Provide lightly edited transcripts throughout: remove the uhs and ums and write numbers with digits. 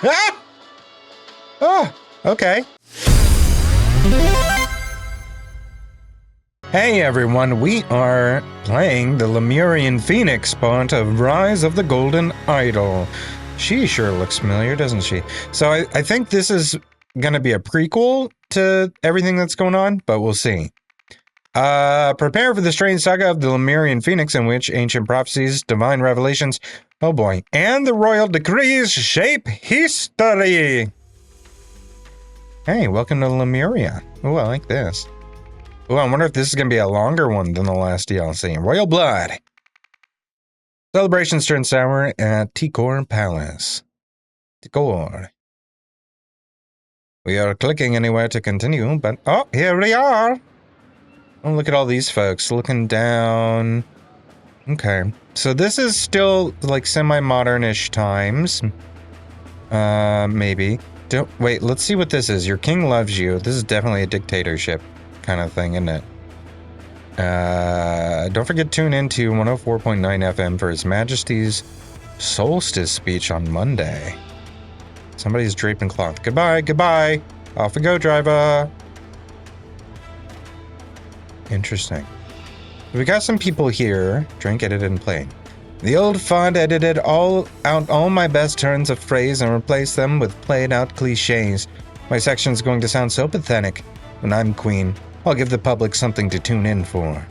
Oh, okay. Hey everyone, we are playing the Lemurian Phoenix part of Rise of the Golden Idol. She sure looks familiar, doesn't she? So I think this is gonna be a prequel to everything that's going on, but we'll see. Prepare for the strange saga of the Lemurian Phoenix, in which ancient prophecies, divine revelations, oh boy, and the royal decrees shape history. Hey, welcome to Lemuria. Oh, I like this. Oh, I wonder if this is going to be a longer one than the last DLC. Royal Blood. Celebrations turn sour at Decode Palace. Decode. We are clicking anywhere to continue, but oh, here we are. Oh, look at all these folks looking down. Okay, so this is still like semi-modern-ish times. Maybe. Wait, let's see what this is. Your king loves you. This is definitely a dictatorship kind of thing, isn't it? Don't forget to tune in to 104.9 FM for His Majesty's Solstice speech on Monday. Somebody's draping cloth. Goodbye, goodbye. Off we go, driver. Interesting. We got some people here. Drink, edited, and play. The old font edited all my best turns of phrase and replaced them with played out cliches. My section's going to sound so pathetic. When I'm queen, I'll give the public something to tune in for.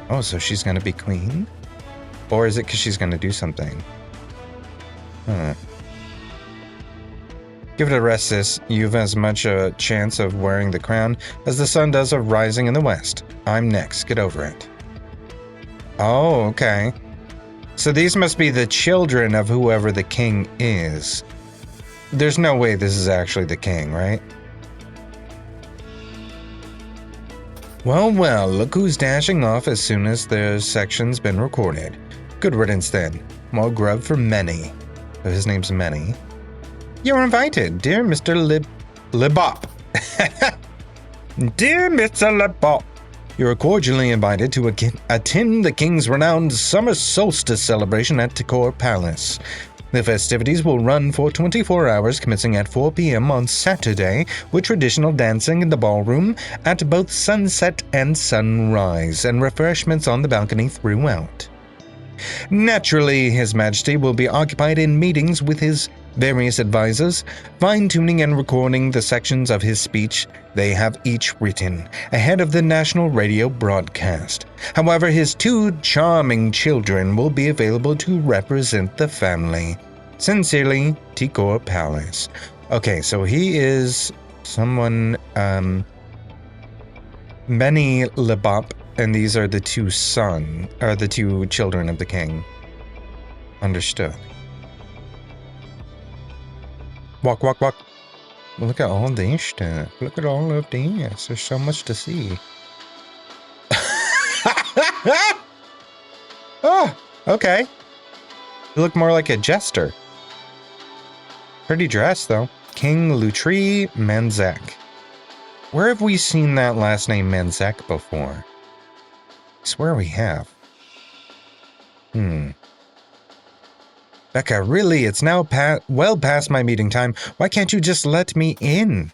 Oh, so she's gonna be queen? Or is it because she's gonna do something? Huh. Give it a rest, sis. You've as much a chance of wearing the crown as the sun does of rising in the west. I'm next. Get over it. Oh, okay. So these must be the children of whoever the king is. There's no way this is actually the king, right? Well, well, look who's dashing off as soon as their section's been recorded. Good riddance then. More grub for Many. Oh, his name's Many. You're invited, dear Mr. Libop. Dear Mr. Libop. You're cordially invited to attend the King's renowned summer solstice celebration at Decode Palace. The festivities will run for 24 hours, commencing at 4 p.m. on Saturday, with traditional dancing in the ballroom at both sunset and sunrise, and refreshments on the balcony throughout. Naturally, His Majesty will be occupied in meetings with his various advisors, fine-tuning and recording the sections of his speech they have each written, ahead of the national radio broadcast. However, his two charming children will be available to represent the family. Sincerely, Decode Palace. Okay, so he is someone, Many Lebop, and these are the two children of the king. Understood. Walk, walk, walk. Look at all this stuff. Look at all of this. There's so much to see. Oh, okay. You look more like a jester. Pretty dress, though. King Lutri Manzak. Where have we seen that last name Manzak before? I swear we have. Becca, really, it's now well past my meeting time. Why can't you just let me in?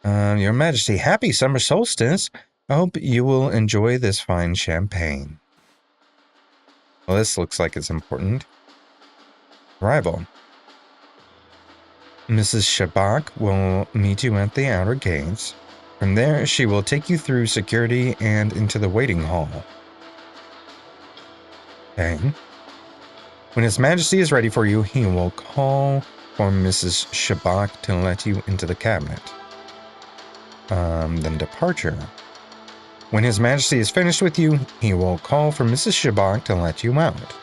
Your Majesty, happy summer solstice. I hope you will enjoy this fine champagne. Well, this looks like it's important. Arrival. Mrs. Shabak will meet you at the outer gates. From there, she will take you through security and into the waiting hall. Okay. When His Majesty is ready for you, he will call for Mrs. Shabak to let you into the cabinet. Then departure. When His Majesty is finished with you, he will call for Mrs. Shabak to let you out.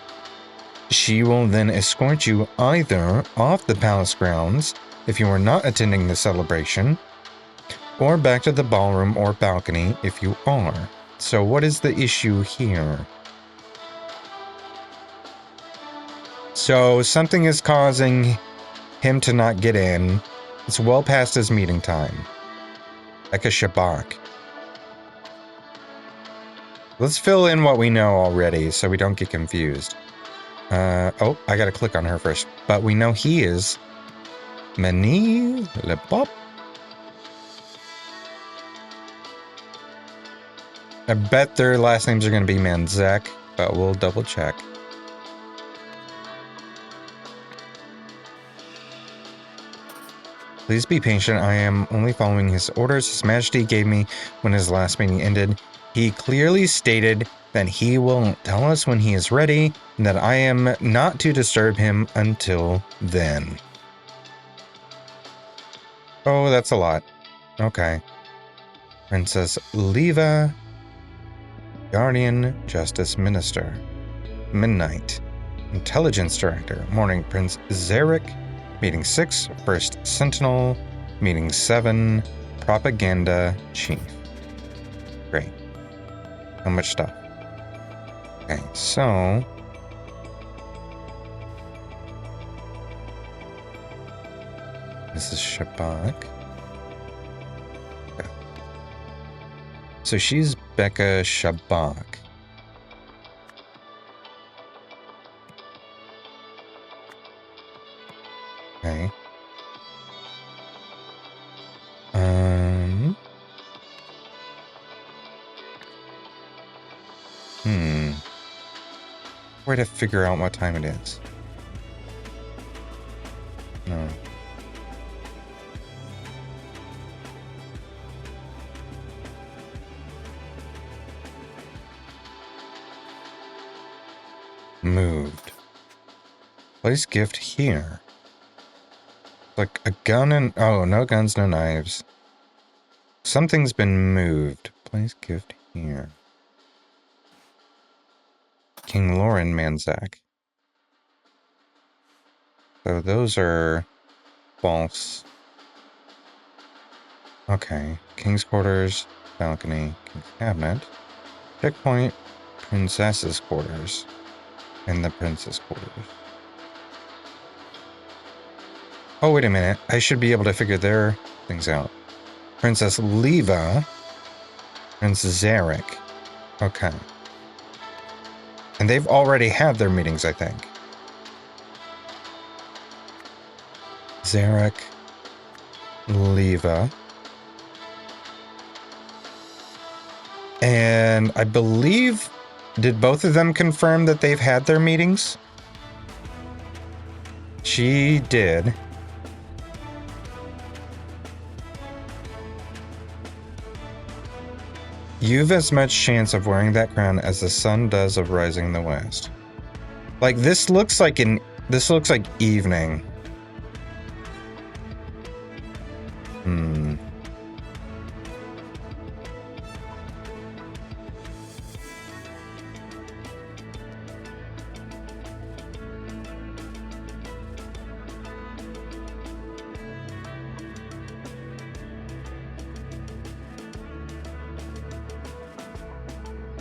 She will then escort you either off the palace grounds, if you are not attending the celebration, or back to the ballroom or balcony if you are. So what is the issue here? So something is causing him to not get in. It's well past his meeting time. Like a Shabak. Let's fill in what we know already so we don't get confused. Oh, I gotta click on her first. But we know he is Mani Le Pop. I bet their last names are gonna be Manzak, but we'll double check. Please be patient. I am only following his orders His Majesty gave me when his last meeting ended. He clearly stated that he will tell us when he is ready, and that I am not to disturb him until then. Oh, that's a lot. Okay. Princess Leva, Guardian Justice Minister. Midnight, Intelligence Director. Morning, Prince Zarek. Meeting 6, First Sentinel. Meeting 7, Propaganda Chief. Great. So much stuff. Okay, so... this is Shabak. Okay. So she's Becca Shabak. Okay. Way to figure out what time it is. No. Moved. Place gift here. Like a gun and... oh, no guns, no knives. Something's been moved. Place gift here. King Lauren Manzak. So those are false. Okay. King's quarters, balcony, King's cabinet, checkpoint, princess's quarters, and the princess quarters. Oh, wait a minute. I should be able to figure their things out. Princess Leva, Prince Zarek. Okay. And they've already had their meetings, I think. Zarek, Leva. And I believe, did both of them confirm that they've had their meetings? She did. You've as much chance of wearing that crown as the sun does of rising in the west. Like, this looks like evening.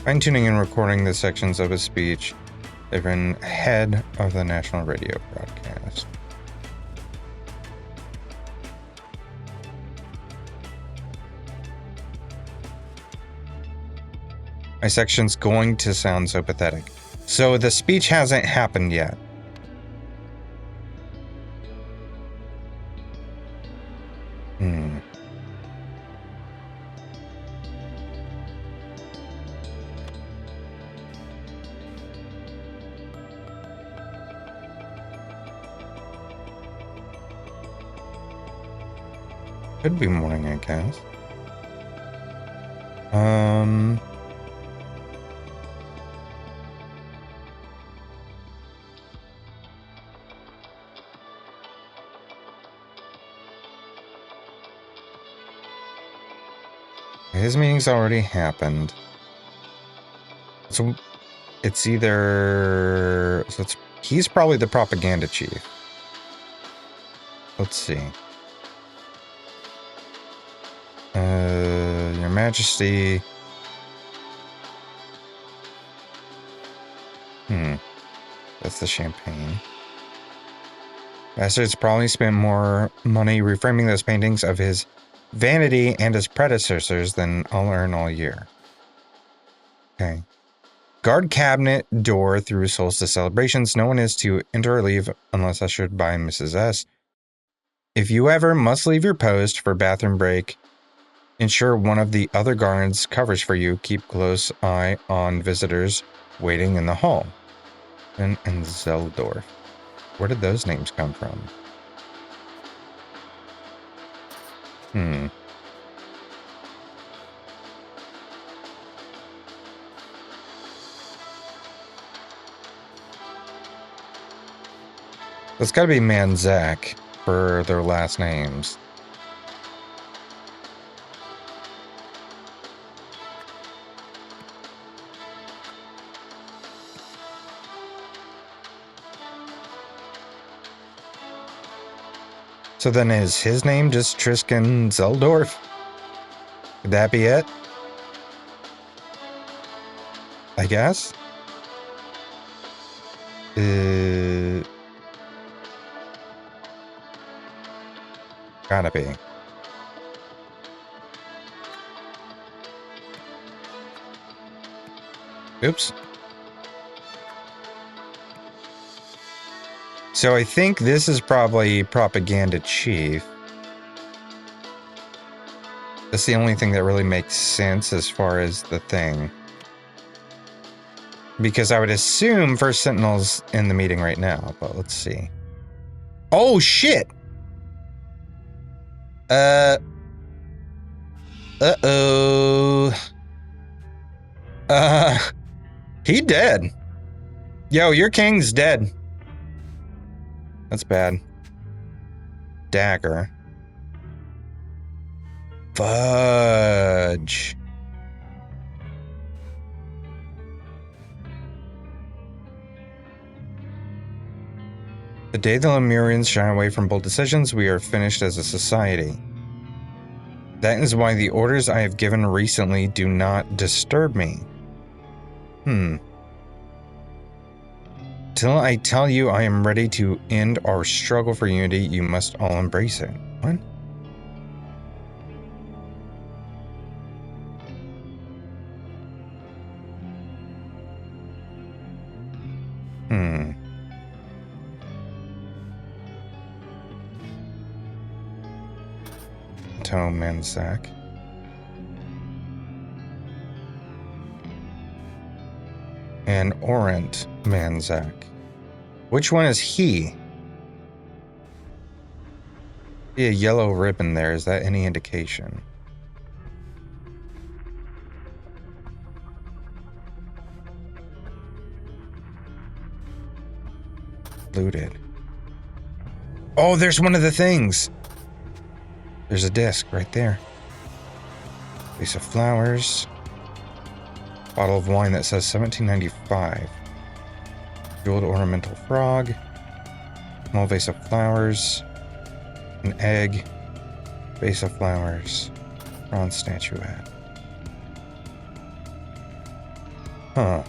Fine-tuning and recording the sections of his speech they've been ahead of the national radio broadcast. My section's going to sound so pathetic. So the speech hasn't happened yet. Could be morning, I guess. His meeting's already happened. So it's either... so he's probably the propaganda chief. Let's see. Your Majesty. That's the champagne. Bastards probably spent more money reframing those paintings of his vanity and his predecessors than I'll earn all year. Okay. Guard cabinet door through solstice celebrations. No one is to enter or leave unless ushered by Mrs. S. If you ever must leave your post for bathroom break, ensure one of the other guards covers for you. Keep close eye on visitors waiting in the hall. And Zeldorf. Where did those names come from? It's gotta be Manzak for their last names. So then is his name just Tristan Zeldorf? Could that be it? I guess? Gotta be. Oops. So I think this is probably Propaganda Chief. That's the only thing that really makes sense as far as the thing. Because I would assume First Sentinel's in the meeting right now, but let's see. Oh, shit! Uh-oh. He dead. Yo, your king's dead. That's bad. Dagger. Fudge. The day the Lemurians shy away from bold decisions, we are finished as a society. That is why the orders I have given recently do not disturb me. Till I tell you I am ready to end our struggle for unity, you must all embrace it. What? Tome Manzak. And Orant Manzak. Which one is he? See a yellow ribbon there. Is that any indication? Looted. Oh, there's one of the things. There's a disc right there. Vase of flowers. Bottle of wine that says 1795. Jeweled ornamental frog. Small vase of flowers. An egg. Vase of flowers. Bronze statuette. Huh.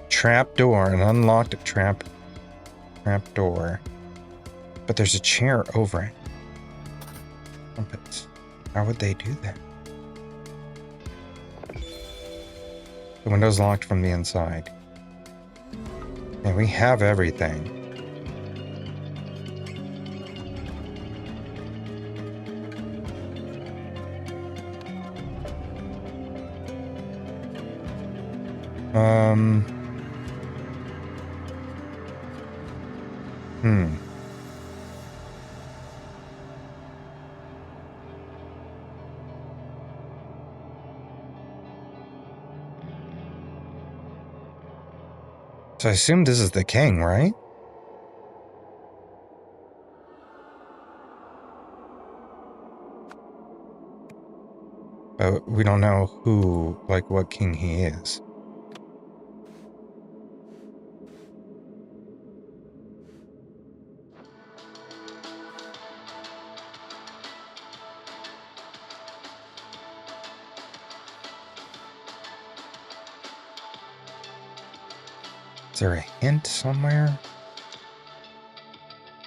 Trap door. An unlocked trap door. But there's a chair over it. Trumpets. How would they do that? The window's locked from the inside. And we have everything. So I assume this is the king, right? But we don't know who, like, what king he is. Is there a hint somewhere?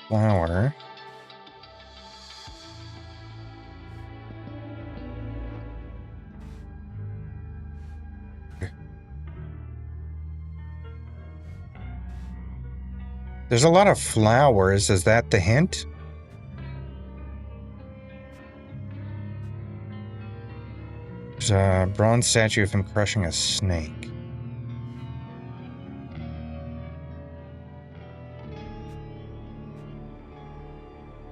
Flower. There's a lot of flowers. Is that the hint? There's a bronze statue of him crushing a snake.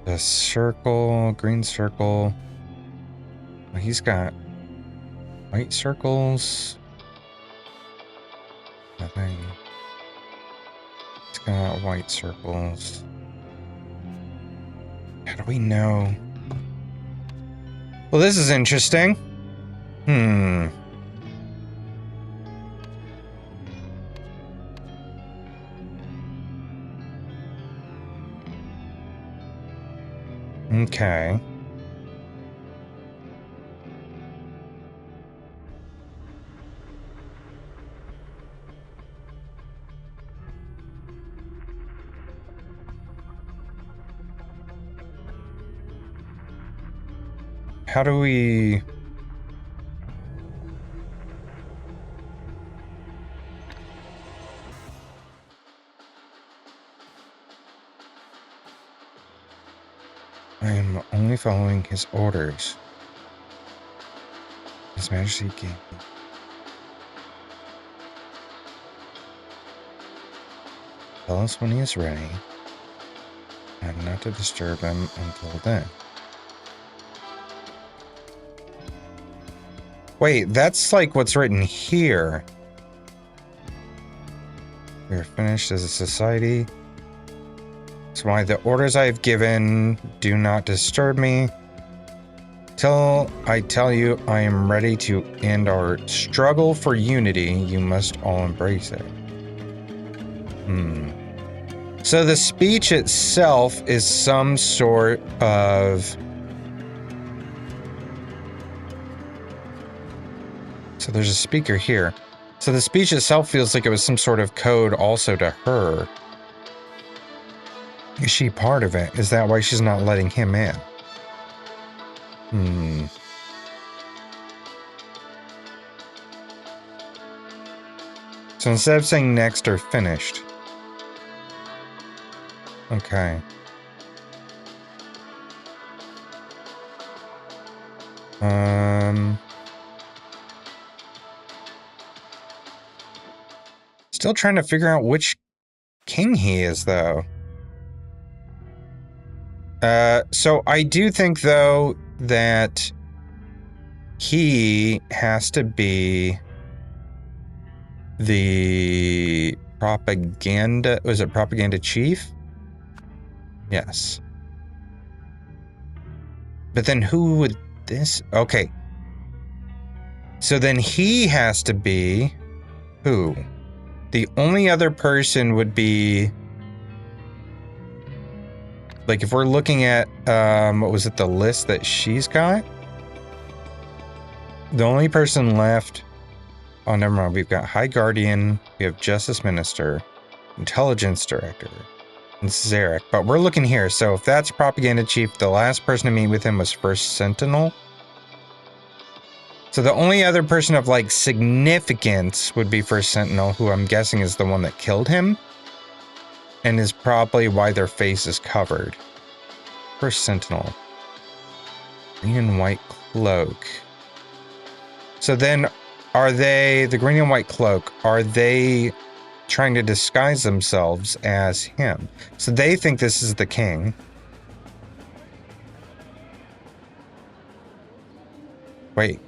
A circle, green circle. He's got white circles. Nothing. He's got white circles. How do we know? Well, this is interesting. Okay. How do we... I am only following his orders. His Majesty gave me. Tell us when he is ready, and not to disturb him until then. Wait, that's like what's written here. We are finished as a society. That's why the orders I have given do not disturb me. Till I tell you I am ready to end our struggle for unity, you must all embrace it. So the speech itself is some sort of... So there's a speaker here. So the speech itself feels like it was some sort of code also to her. Is she part of it? Is that why she's not letting him in? So instead of saying next or finished. Okay. Still trying to figure out which king he is, though. So I do think, though, that he has to be the propaganda... Was it propaganda chief? Yes. But then who would this... Okay. So then he has to be... Who? The only other person would be... Like, if we're looking at, what was it, the list that she's got? The only person left... Oh, never mind. We've got High Guardian, we have Justice Minister, Intelligence Director, and Zarek. But we're looking here, so if that's Propaganda Chief, the last person to meet with him was First Sentinel. So the only other person of, like, significance would be First Sentinel, who I'm guessing is the one that killed him. And is probably why their face is covered. First Sentinel. Green and white cloak. So then, are they, the green and white cloak, are they trying to disguise themselves as him? So they think this is the king. Wait,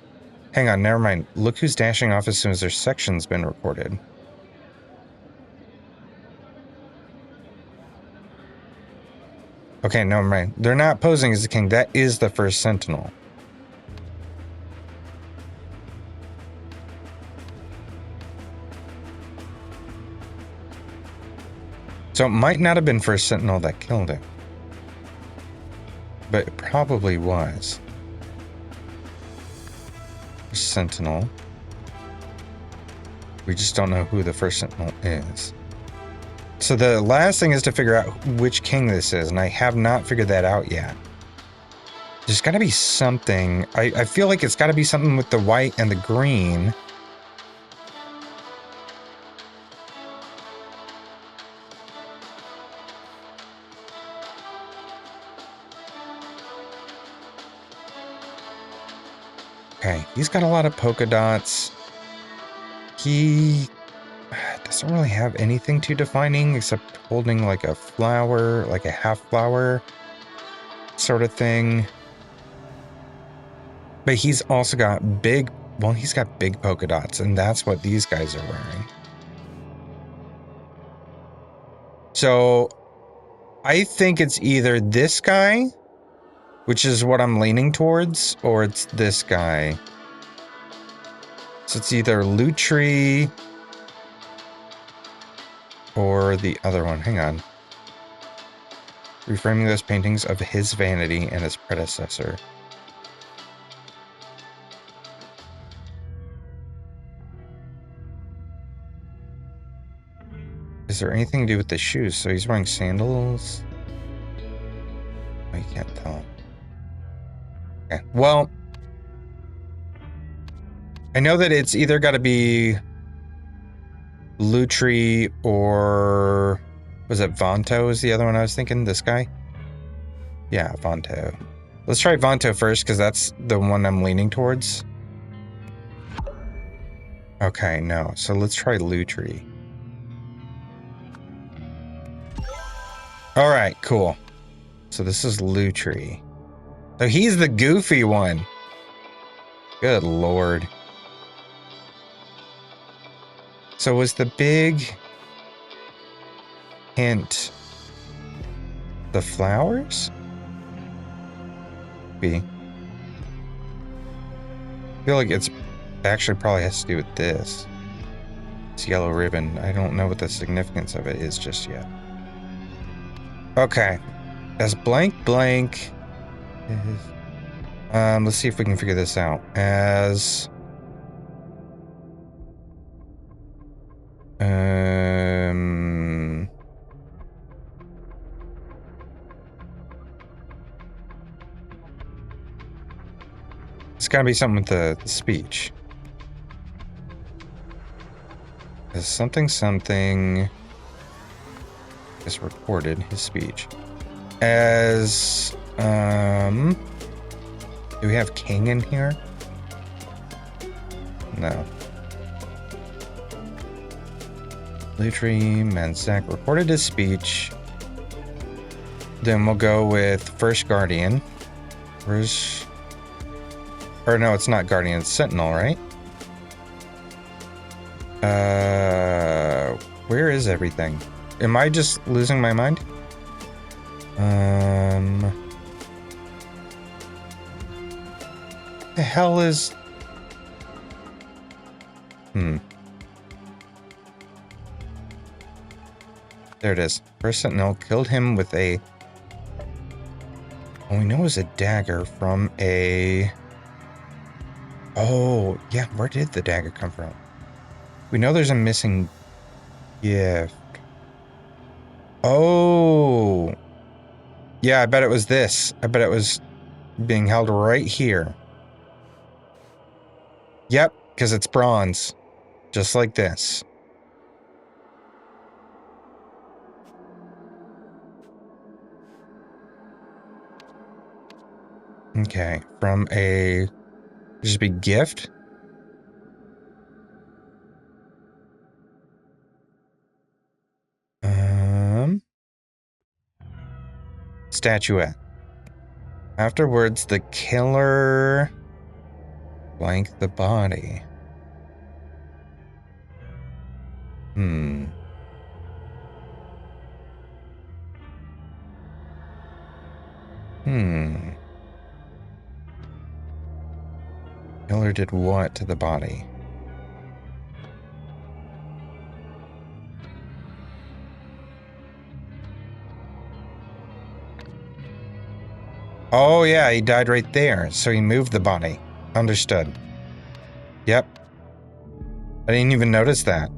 hang on, never mind. Look who's dashing off as soon as their section's been recorded. Okay, never mind. They're not posing as the king. That is the First Sentinel. So it might not have been First Sentinel that killed him. But it probably was. First Sentinel. We just don't know who the First Sentinel is. So the last thing is to figure out which king this is, and I have not figured that out yet. There's got to be something. I feel like it's got to be something with the white and the green. Okay, he's got a lot of polka dots. He doesn't really have anything too defining except holding like a flower, like a half flower sort of thing. But he's also got big, well, he's got big polka dots, and that's what these guys are wearing. So I think it's either this guy, which is what I'm leaning towards, or it's this guy. So it's either Lutri or the other one. Hang on. Reframing those paintings of his vanity and his predecessor. Is there anything to do with the shoes? So he's wearing sandals? I can't tell. Okay, well, I know that it's either got to be Lutri or was it Vanto is the other one I was thinking? This guy? Yeah, Vanto. Let's try Vanto first because that's the one I'm leaning towards. Okay, no. So let's try Lutri. All right, cool. So this is Lutri. So he's the goofy one. Good lord. So was the big hint the flowers? B. I feel like it's actually probably has to do with this. This yellow ribbon. I don't know what the significance of it is just yet. Okay. As blank blank is, let's see if we can figure this out. As it's gotta be something with the speech. As something is recorded, his speech. As do we have king in here? No. Lutri Mansack recorded his speech. Then we'll go with first guardian. Where's... Or no, it's not guardian, it's sentinel, right? Where is everything? Am I just losing my mind? The hell is... There it is. First sentinel killed him with a... All we know is a dagger from a... Oh, yeah, where did the dagger come from? We know there's a missing gift. Oh. Yeah, I bet it was this. I bet it was being held right here. Yep, because it's bronze. Just like this. Okay, from a... Just be gift? Statuette. Afterwards, the killer blanked the body. Killer did what to the body? Oh yeah, he died right there, so he moved the body. Understood. Yep. I didn't even notice that.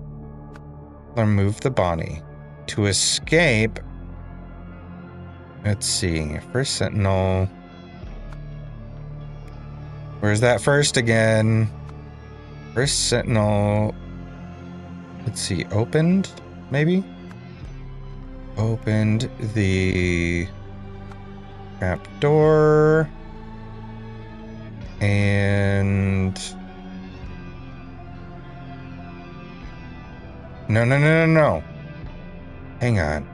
Killer moved the body. To escape... Let's see. First sentinel... Where's that first again? First sentinel... Let's see. Opened? Maybe? Opened the... trap door. And... No. Hang on.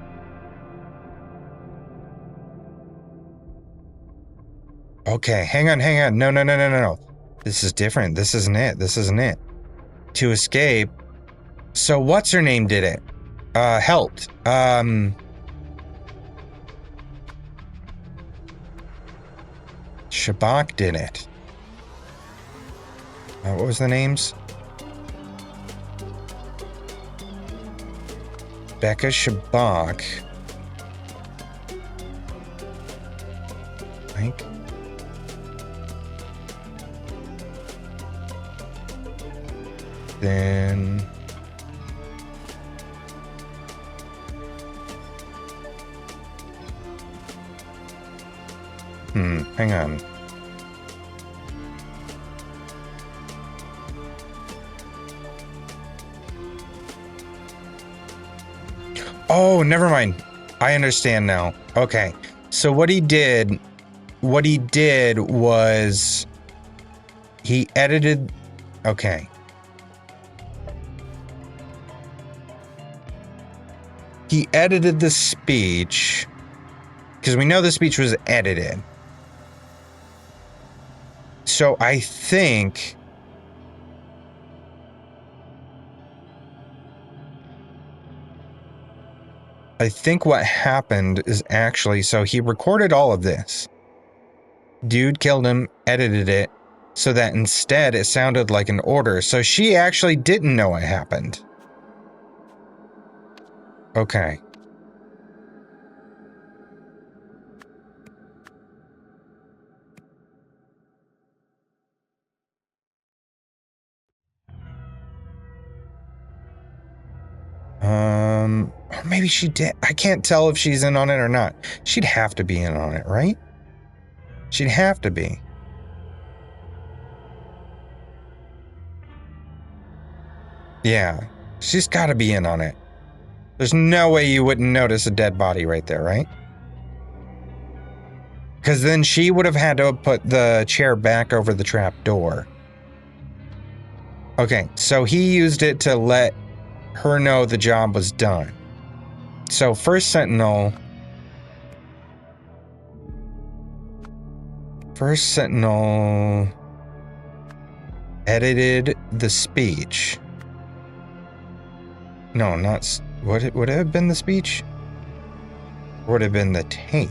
Okay, hang on. No. This is different. This isn't it. To escape. So what's her name did it? Helped. Shabak did it. What was the names? Becca, Shabak. Mike. Then... hang on. Oh, never mind. I understand now. Okay. So what he did was he edited... Okay. He edited the speech because we know the speech was edited. So I think what happened is actually, so he recorded all of this. Dude killed him, edited it, so that instead it sounded like an order. So she actually didn't know it happened. Okay. Or maybe she did. I can't tell if she's in on it or not. She'd have to be in on it, right? She'd have to be. Yeah, she's got to be in on it. There's no way you wouldn't notice a dead body right there, right? Because then she would have had to put the chair back over the trap door. Okay, so he used it to let her know the job was done. So First Sentinel edited the speech. No, not... Would it have been the speech? Or would it have been the tape?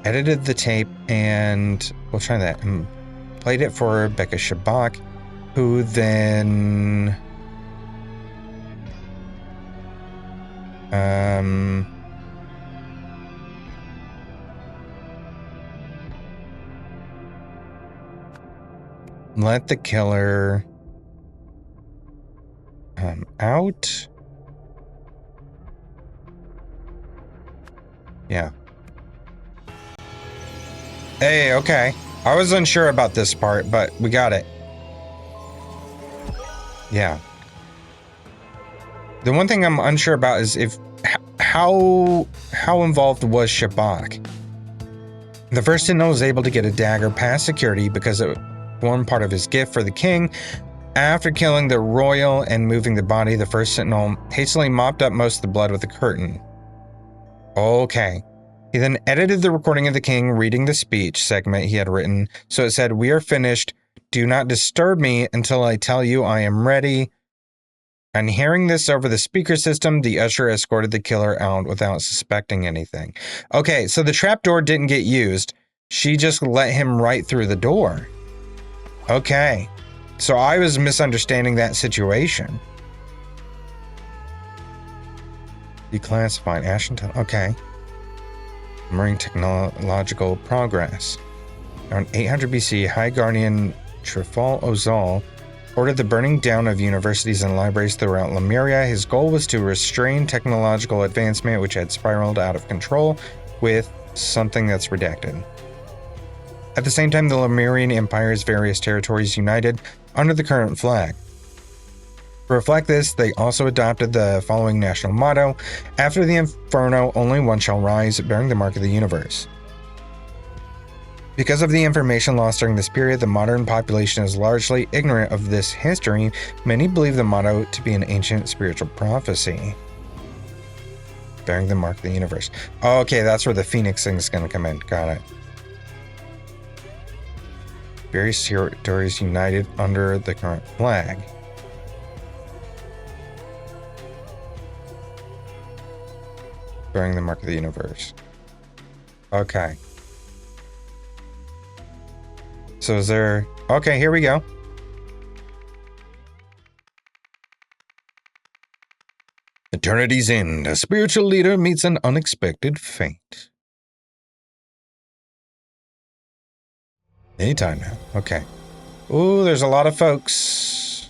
Edited the tape and... We'll try that. Played it for Becca Shabak, who then... let the killer... out? Yeah. Hey, okay. I was unsure about this part, but we got it. Yeah. The one thing I'm unsure about is if how involved was Shabak. The First Sentinel was able to get a dagger past security because it formed part of his gift for the king. After killing the royal and moving the body, the First Sentinel hastily mopped up most of the blood with a curtain. Okay. He then edited the recording of the king reading the speech segment he had written, so it said, "We are finished. Do not disturb me until I tell you I am ready." And hearing this over the speaker system, the usher escorted the killer out without suspecting anything. Okay, so the trapdoor didn't get used. She just let him right through the door. Okay. So I was misunderstanding that situation. Declassified Ashenton. Okay. Marine technological progress. Around 800 BC, High Guardian Trifal Ozal ordered the burning down of universities and libraries throughout Lemuria. His goal was to restrain technological advancement, which had spiraled out of control, with something that's redacted. At the same time, the Lemurian Empire's various territories united under the current flag. To reflect this, they also adopted the following national motto: "After the inferno, only one shall rise, bearing the mark of the universe." Because of the information lost during this period, the modern population is largely ignorant of this history. Many believe the motto to be an ancient spiritual prophecy. Bearing the mark of the universe. Oh, okay, that's where the Phoenix thing is going to come in. Got it. Various territories united under the current flag. Bearing the mark of the universe. Okay. So is there... Okay, here we go. Eternity's End. A spiritual leader meets an unexpected fate. Anytime now. Okay. Ooh, there's a lot of folks.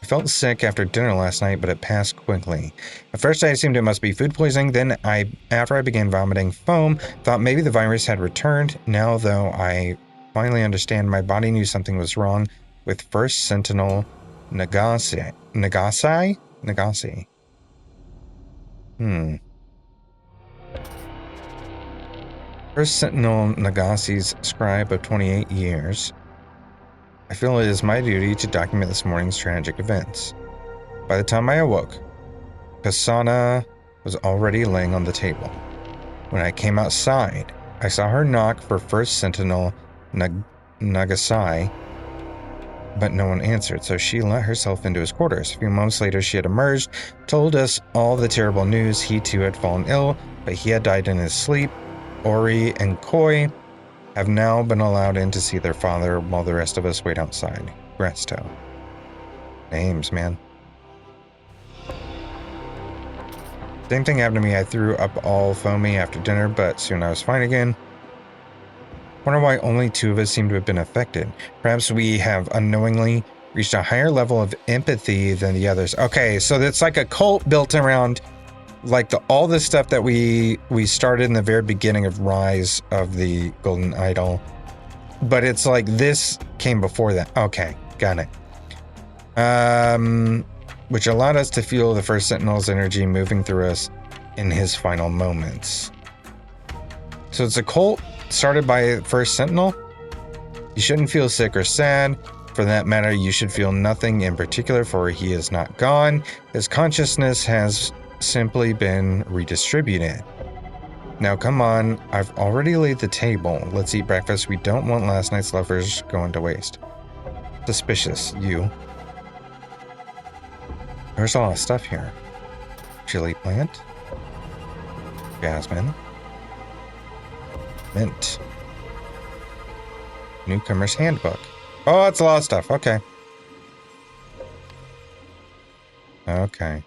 I felt sick after dinner last night, but it passed quickly. At first I assumed it must be food poisoning, then after I began vomiting foam, thought maybe the virus had returned. Now, though, I finally understand my body knew something was wrong with First Sentinel Nagase. First Sentinel Nagase's scribe of 28 years. I feel it is my duty to document this morning's tragic events. By the time I awoke, Kasana was already laying on the table. When I came outside, I saw her knock for First Sentinel Nagasai, but no one answered, so she let herself into his quarters. A few moments later, she had emerged, told us all the terrible news. He too had fallen ill, but he had died in his sleep. Ori and Koi have now been allowed in to see their father, while the rest of us wait outside. Resto. Names, man. Same thing happened to me. I threw up all foamy after dinner, but soon I was fine again. Wonder why only 2 of us seem to have been affected. Perhaps we have unknowingly reached a higher level of empathy than the others. Okay, so it's like a cult built around like all the stuff that we started in the very beginning of Rise of the Golden Idol. But it's like this came before that. Okay, got it. Which allowed us to feel the First Sentinel's energy moving through us in his final moments. So it's a cult started by First Sentinel. You shouldn't feel sick or sad. For that matter, you should feel nothing in particular, for he is not gone. His consciousness has simply been redistributed. Now come on, I've already laid the table. Let's eat breakfast. We don't want last night's leftovers going to waste. Suspicious, you. There's a lot of stuff here. Chili plant. Jasmine. Mint. Newcomer's handbook. Oh, that's a lot of stuff. Okay. Okay.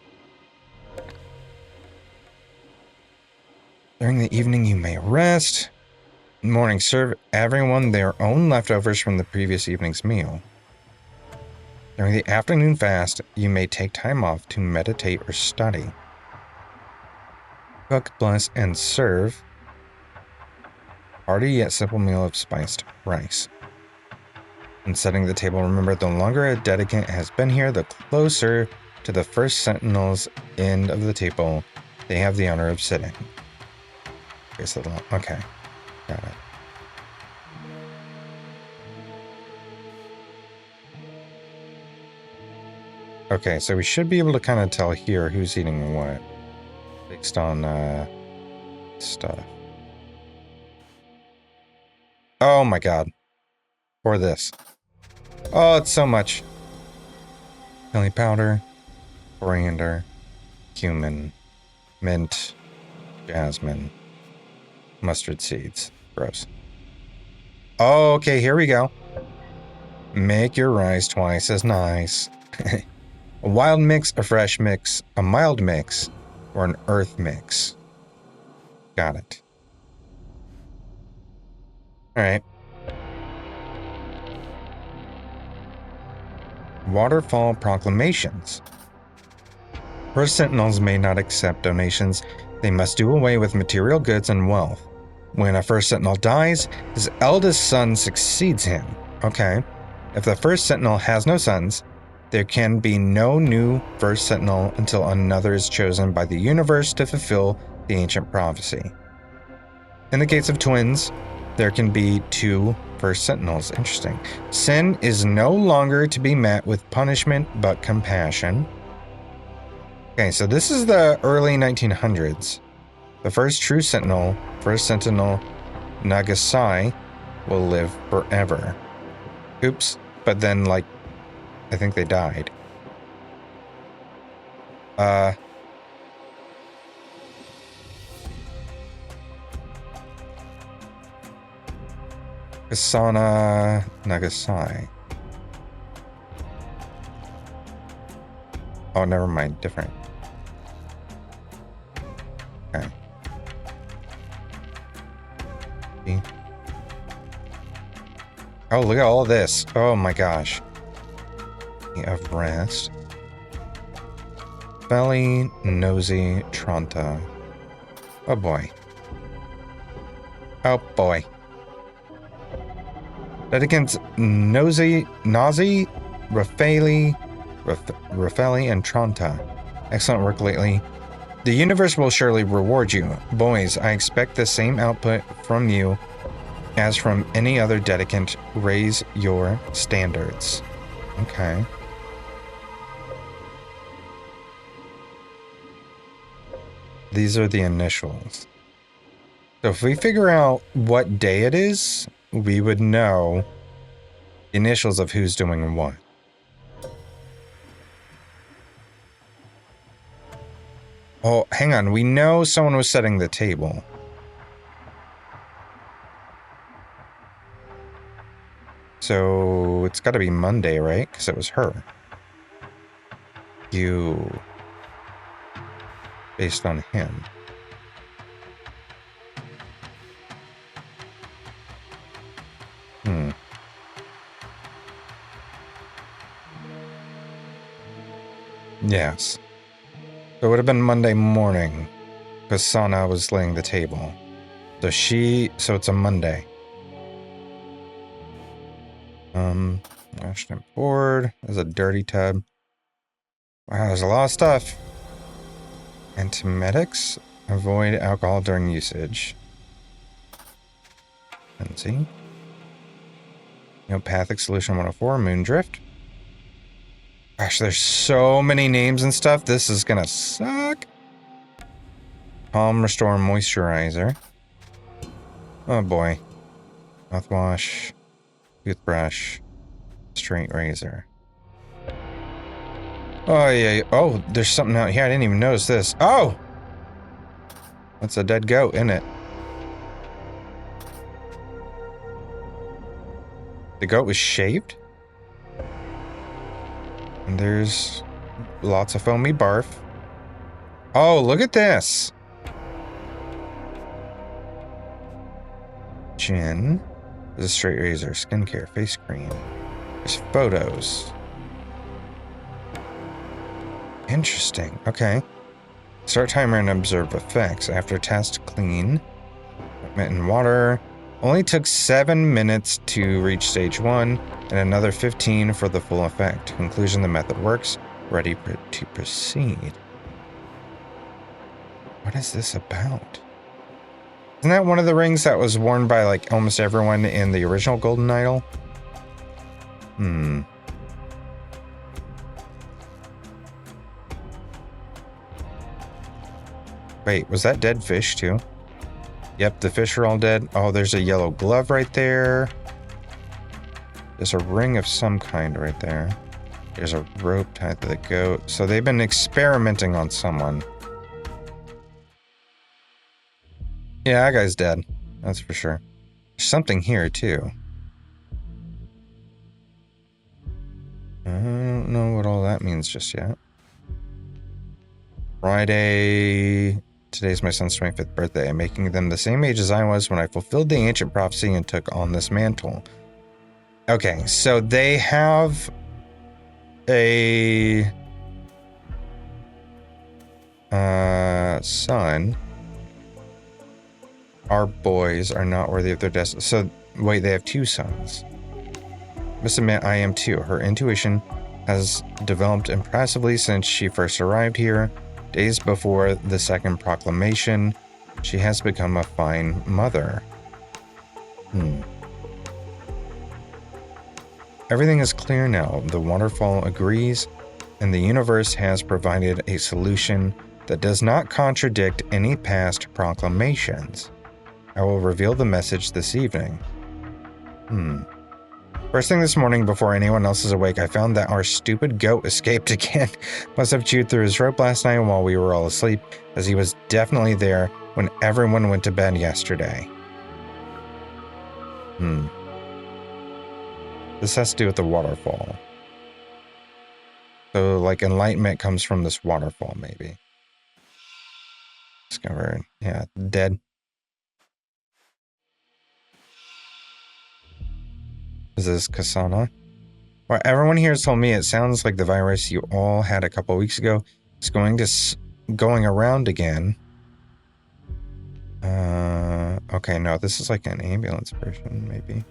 During the evening, you may rest. In the morning, serve everyone their own leftovers from the previous evening's meal. During the afternoon fast, you may take time off to meditate or study. Cook, bless, and serve hearty yet simple meal of spiced rice. In setting the table, remember the longer a dedicant has been here, the closer to the First Sentinel's end of the table they have the honor of sitting. Okay, got it. Okay, so we should be able to kind of tell here who's eating what, based on stuff. Oh my god. Or this. Oh, it's so much. Chili powder, coriander, cumin, mint, jasmine, mustard seeds. Gross. Oh, okay, here we go. Make your rice twice as nice. A wild mix, a fresh mix, a mild mix, or an earth mix. Got it. Alright. Waterfall proclamations. First Sentinels may not accept donations. They must do away with material goods and wealth. When a First Sentinel dies, his eldest son succeeds him. Okay. If the First Sentinel has no sons, there can be no new First Sentinel until another is chosen by the universe to fulfill the ancient prophecy. In the case of twins, there can be 2 first sentinels. Interesting. Sin is no longer to be met with punishment but compassion. Okay, so this is the early 1900s. The first true sentinel, first sentinel Nagasai, will live forever. Oops, but then, like, I think they died. Kasana Nagasai. Oh, never mind. Different. Okay. Oh, look at all this. Oh my gosh. Of rest. Belly, nosy, Tranta. Oh boy. Oh boy. Dedicants Nosy, Nazi, Raffaeli, and Tranta. Excellent work lately. The universe will surely reward you. Boys, I expect the same output from you as from any other dedicant. Raise your standards. Okay. These are the initials. So if we figure out what day it is, we would know the initials of who's doing what. Oh, hang on. We know someone was setting the table. So it's got to be Monday, right? Because it was her. You... based on him. Yes. So it would have been Monday morning, because Sana was laying the table. So it's a Monday. Ashton board. There's a dirty tub. Wow, there's a lot of stuff. Antiemetics. Avoid alcohol during usage. Let's see. Neopathic solution 104. Moondrift. Gosh, there's so many names and stuff. This is gonna suck. Calm Restore Moisturizer. Oh boy. Mouthwash. Toothbrush. Straight razor. Oh yeah. Oh, there's something out here. I didn't even notice this. Oh! That's a dead goat, isn't it? The goat was shaved? And there's lots of foamy barf. Oh, look at this! Gin. There's a straight razor, skincare, face cream. There's photos. Interesting. Okay. Start timer and observe effects. After test, clean. Equipment and water. Only took 7 minutes to reach stage 1, and another 15 for the full effect. Conclusion, the method works. Ready to proceed. What is this about? Isn't that one of the rings that was worn by, like, almost everyone in the original Golden Idol? Wait, was that dead fish, too? Yep, the fish are all dead. Oh, there's a yellow glove right there. There's a ring of some kind right there. There's a rope tied to the goat. So they've been experimenting on someone. Yeah, that guy's dead. That's for sure. There's something here, too. I don't know what all that means just yet. Friday. Today's my son's 25th birthday. I'm making them the same age as I was when I fulfilled the ancient prophecy and took on this mantle. Okay, so they have a son. Our boys are not worthy of their destiny. So, wait, they have 2 sons. Must admit, I am too. Her intuition has developed impressively since she first arrived here. Days before the second proclamation, She has become a fine mother. Everything is clear now. The waterfall agrees, and the universe has provided a solution that does not contradict any past proclamations. I will reveal the message this evening. First thing this morning, before anyone else is awake, I found that our stupid goat escaped again. Must have chewed through his rope last night while we were all asleep, as he was definitely there when everyone went to bed yesterday. This has to do with the waterfall. So, like, enlightenment comes from this waterfall, maybe. Discovered. Yeah, dead. Is this Kasana? Well, everyone here has told me it sounds like the virus you all had a couple weeks ago is going around again. Okay, no, this is like an ambulance version, maybe.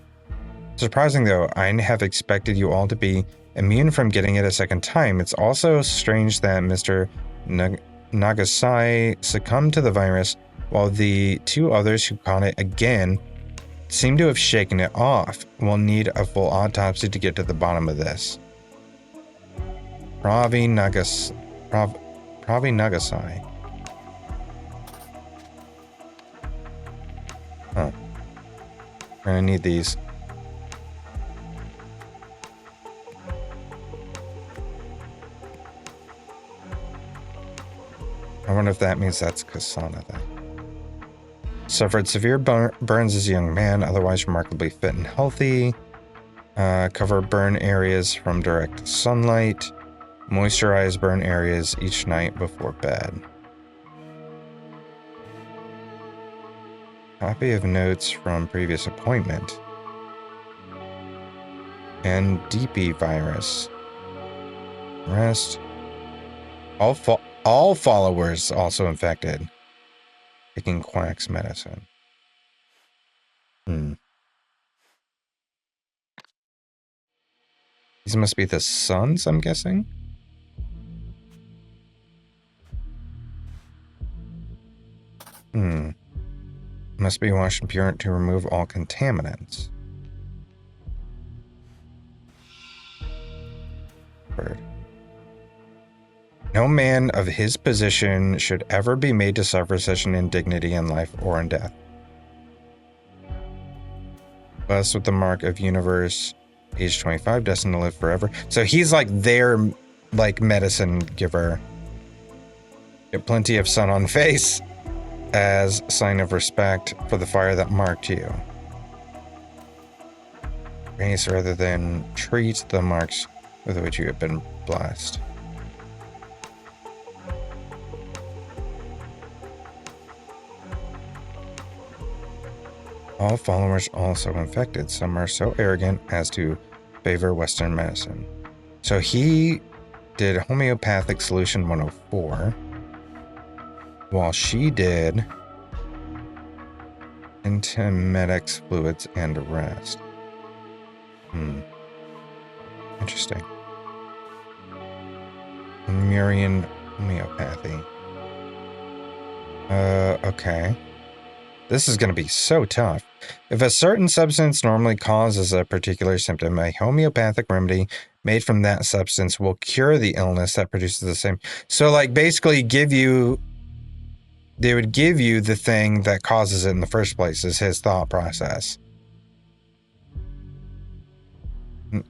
Surprising though, I have expected you all to be immune from getting it a second time. It's also strange that Mr. Nagasai succumbed to the virus, while the two others who caught it again seem to have shaken it off. We'll need a full autopsy to get to the bottom of this. Pravi Nagasai. Huh. We're gonna need these. I wonder if that means that's Kasana then. Suffered severe burns as a young man, otherwise remarkably fit and healthy. Cover burn areas from direct sunlight. Moisturize burn areas each night before bed. Copy of notes from previous appointment. And DP virus. Rest. All followers also infected. Taking Quack's medicine. These must be the sons, I'm guessing? Must be washed and pure to remove all contaminants. Bird. No man of his position should ever be made to suffer such an indignity in life or in death. Blessed with the mark of universe, age 25, destined to live forever. So he's like their like medicine giver. Get plenty of sun on face as sign of respect for the fire that marked you. Race rather than treat the marks with which you have been blessed. All followers also infected. Some are so arrogant as to favor Western medicine. So he did homeopathic solution 104, while she did antiemetics, fluids, and rest. Interesting. Lemurian homeopathy. Okay. This is going to be so tough. If a certain substance normally causes a particular symptom, a homeopathic remedy made from that substance will cure the illness that produces the same. So, like, basically they would give you the thing that causes it in the first place, is his thought process.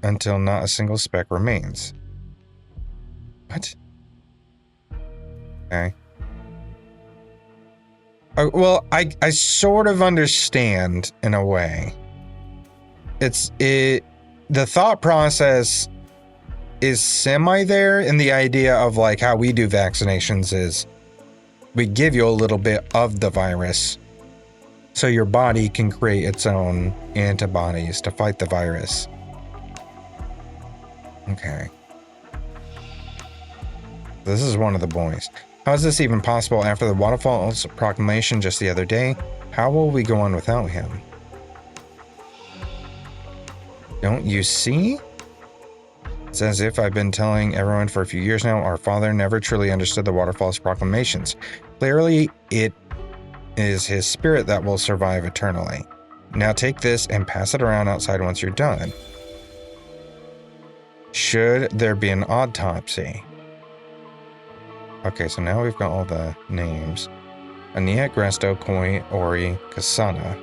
Until not a single speck remains. What? Okay. Well, I sort of understand in a way. The thought process is semi there, in the idea of like how we do vaccinations is we give you a little bit of the virus so your body can create its own antibodies to fight the virus. Okay. This is one of the boys. How is this even possible after the waterfall's proclamation just the other day? How will we go on without him? Don't you see? It's as if I've been telling everyone for a few years now, our father never truly understood the waterfall's proclamations. Clearly, it is his spirit that will survive eternally. Now take this and pass it around outside once you're done. Should there be an autopsy? Okay, so now we've got all the names. Ania, Gresto, Koi, Ori, Kasana.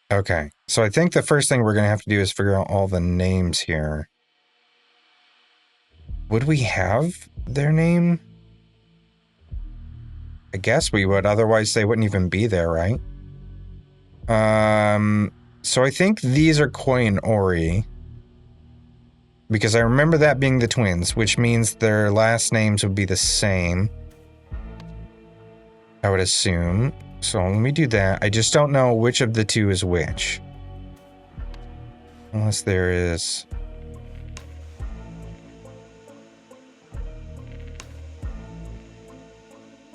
Okay, so I think the first thing we're going to have to do is figure out all the names here. Would we have their name? I guess we would, otherwise they wouldn't even be there, right? So I think these are Koi and Ori. Because I remember that being the twins, which means their last names would be the same. I would assume. So let me do that. I just don't know which of the two is which. Unless there is...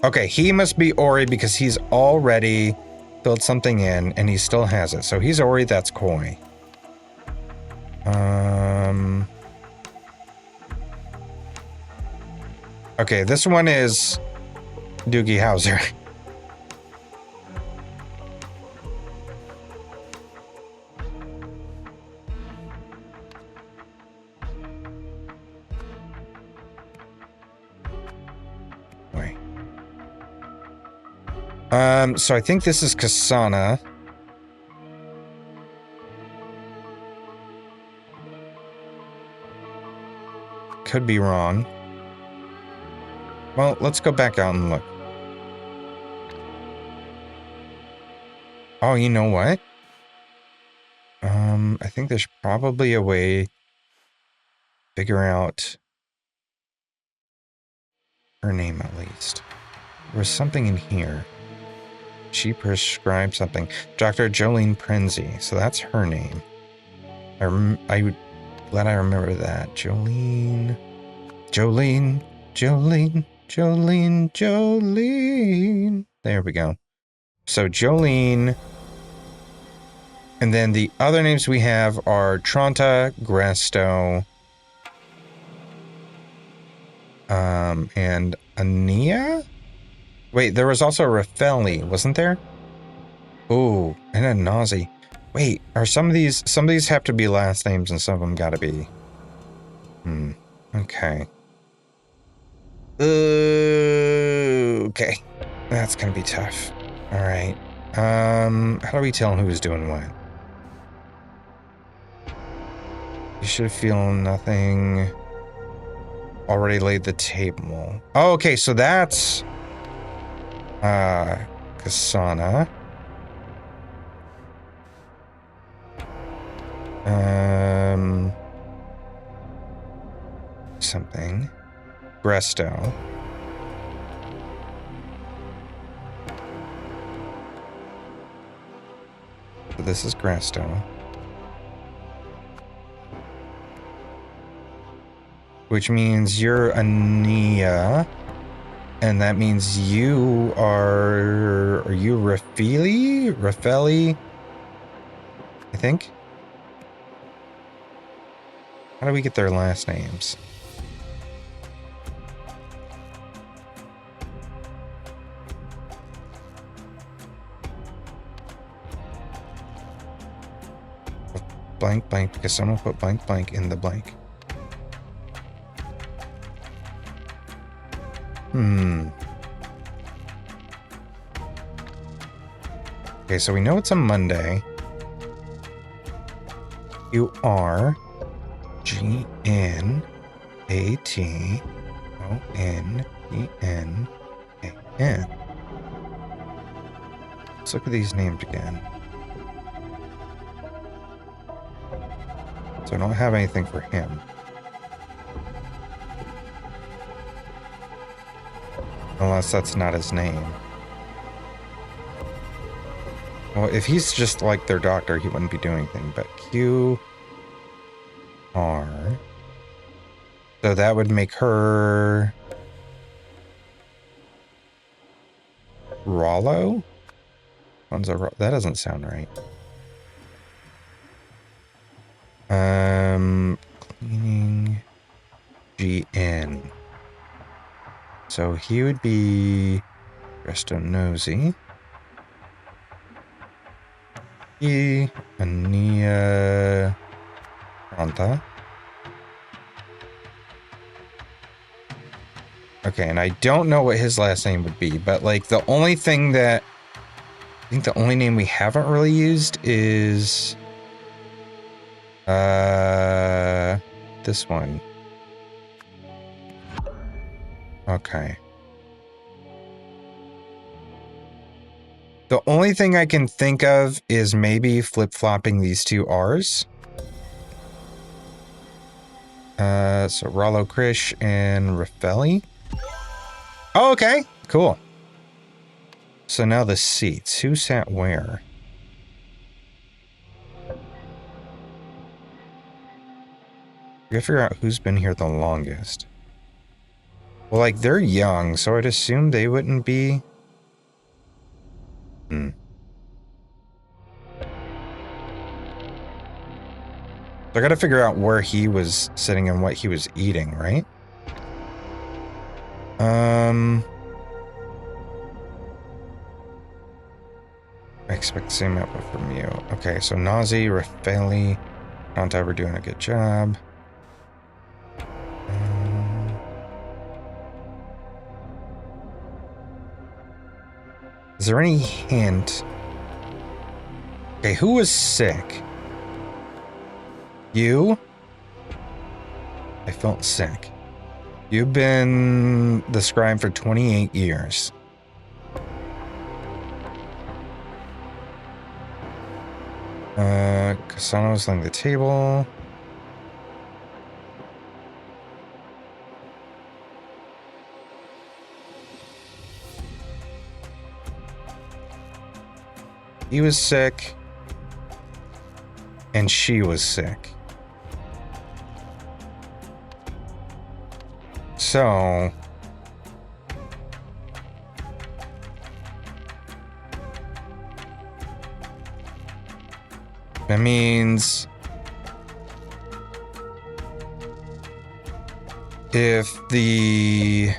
Okay, he must be Ori because he's already filled something in and he still has it. So he's Ori, that's Koi. Okay, this one is Doogie Howser. Wait. So I think this is Kasana. Could be wrong. Well, let's go back out and look. Oh, you know what? I think there's probably a way to figure out her name at least. There was something in here. She prescribed something. Dr. Jolene Prenzy. So that's her name. Glad I remember that. Jolene. There we go. So Jolene. And then the other names we have are Tronta, Gresto, and Ania? Wait, there was also a Rafeli, wasn't there? Ooh, and a Nazi. Wait, are some of these have to be last names and some of them gotta be. Okay. Okay. That's gonna be tough. Alright. How do we tell who's doing what? You should feel nothing. Already laid the table. Oh, okay, so that's Kasana. Something. Gresto. So this is Gresto. Which means you're Ania. And that means you are you Rafeli? I think? How do we get their last names? Blank blank because someone put blank blank in the blank. Okay, so we know it's a Monday. You are GNATONEN. Let's look at these names again. So I don't have anything for him. Unless that's not his name. Well, if he's just like their doctor, he wouldn't be doing anything, but QR. So that would make her... Rollo? That doesn't sound right. Cleaning... So he would be Resto Nosy. He, Ania, Ranta. Okay, and I don't know what his last name would be, but like the only thing that I think the only name we haven't really used is this one. Okay. The only thing I can think of is maybe flip-flopping these two R's. So Rollo Krish and Raffelli. Oh, okay, cool. So now the seats. Who sat where? We gotta figure out who's been here the longest. Well, like, they're young, so I'd assume they wouldn't be... So I gotta figure out where he was sitting and what he was eating, right? I expect the same output from you. Okay, so Nazi, Raffelli, Ranta, we're doing a good job. Is there any hint? Okay, who was sick? You? I felt sick. You've been the scribe for 28 years. Kasana was laying the table. He was sick. And she was sick. So... that means... if this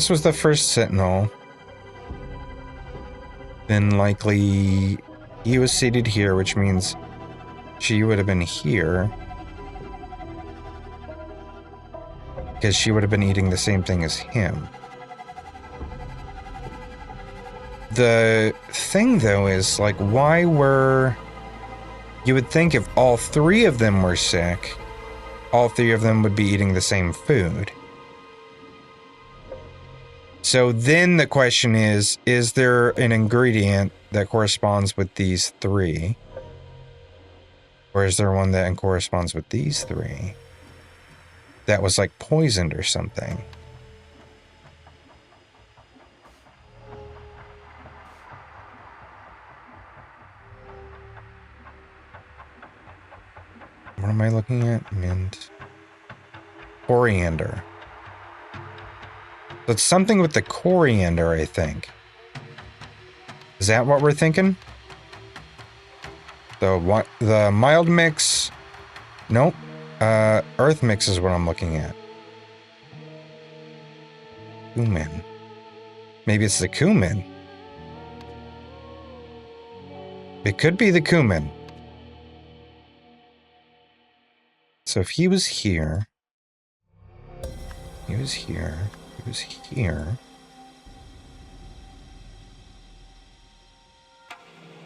was the first Sentinel, then likely he was seated here, which means she would have been here. Because she would have been eating the same thing as him. The thing, though, is, like, why were... You would think if all three of them were sick, all three of them would be eating the same food. So then the question is there an ingredient that corresponds with these three? Or is there one that corresponds with these three? That was like poisoned or something. What am I looking at? Mint. Coriander. So it's something with the coriander, I think. Is that what we're thinking? The mild mix? Nope. Earth mix is what I'm looking at. Cumin. Maybe it's the cumin. It could be the cumin. So if he was here, he was here, he was here,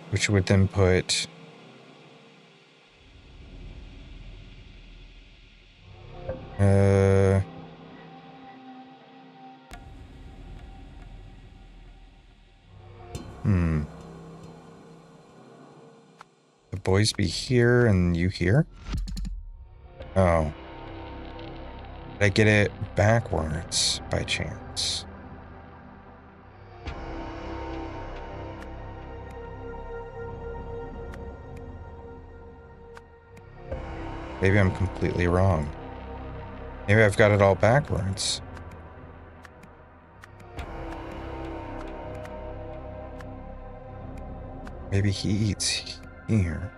which would then put the boys be here and you here? Oh. Did I get it backwards by chance? Maybe I'm completely wrong. Maybe I've got it all backwards. Maybe he eats here.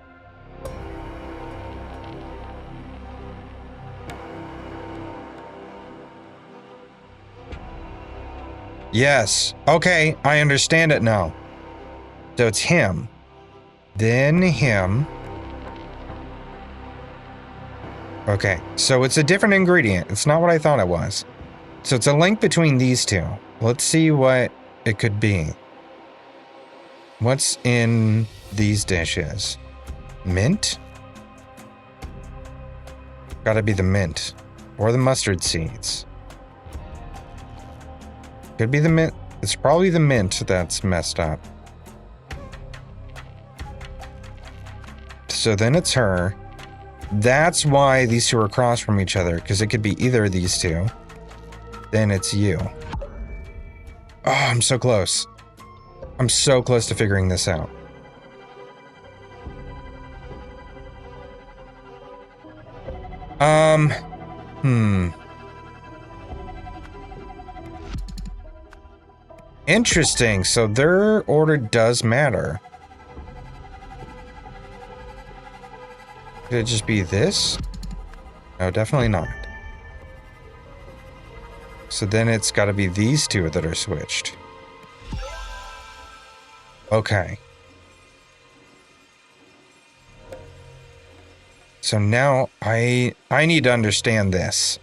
Yes. Okay, I understand it now. So it's him. Then him. Okay, so it's a different ingredient. It's not what I thought it was. So it's a link between these two. Let's see what it could be. What's in these dishes? Mint? Gotta be the mint. Or the mustard seeds. Could be the mint. It's probably the mint that's messed up. So then it's her. That's why these two are across from each other, because it could be either of these two. Then it's you. Oh, I'm so close. I'm so close to figuring this out. Interesting. So their order does matter. Could it just be this? No, definitely not. So then it's got to be these two that are switched. Okay. So now I need to understand this.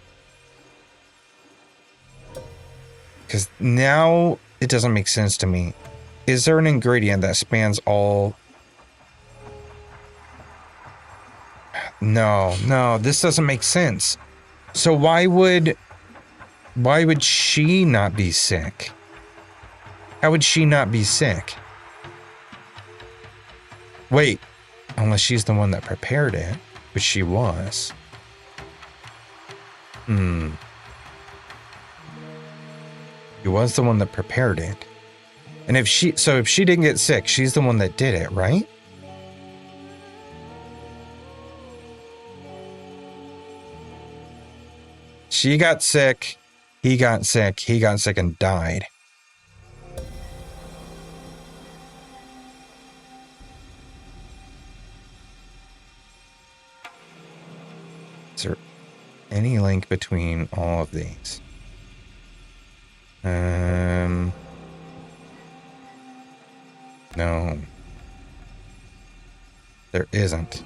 Because now it doesn't make sense to me. Is there an ingredient that spans all? No, this doesn't make sense. So why would she not be sick? How would she not be sick? Wait, unless she's the one that prepared it, which she was. She was the one that prepared it. And if she didn't get sick, she's the one that did it, right? She got sick, he got sick and died. Is there any link between all of these? No. There isn't.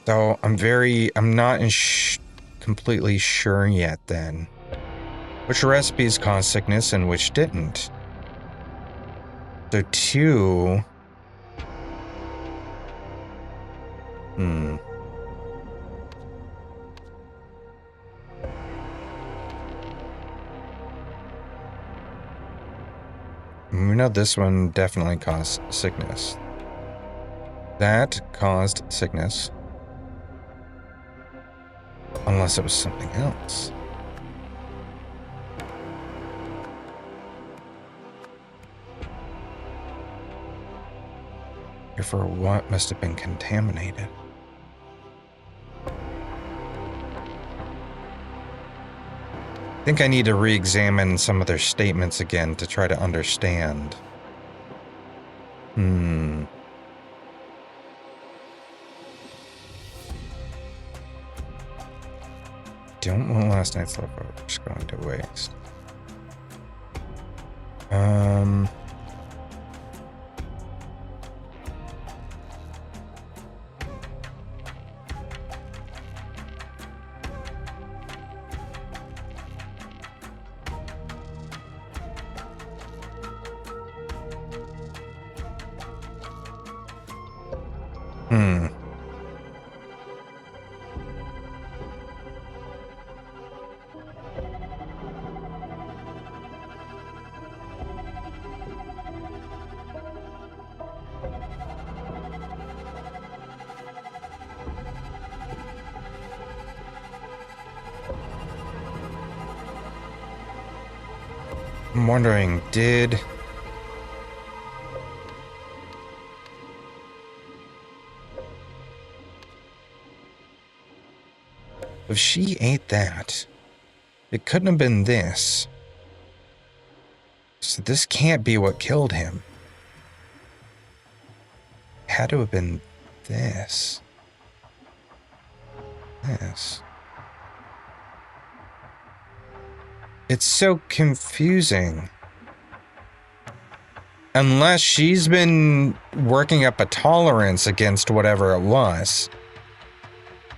So I'm not completely sure yet then. Which recipes caused sickness and which didn't? So two... We know this one definitely caused sickness. That caused sickness. Unless it was something else. Therefore, what must have been contaminated? I think I need to re-examine some of their statements again to try to understand. Don't want last night's leftovers going to waste. I'm wondering, if she ate that, it couldn't have been this. So this can't be what killed him. It had to have been this. This. It's so confusing. Unless she's been working up a tolerance against whatever it was.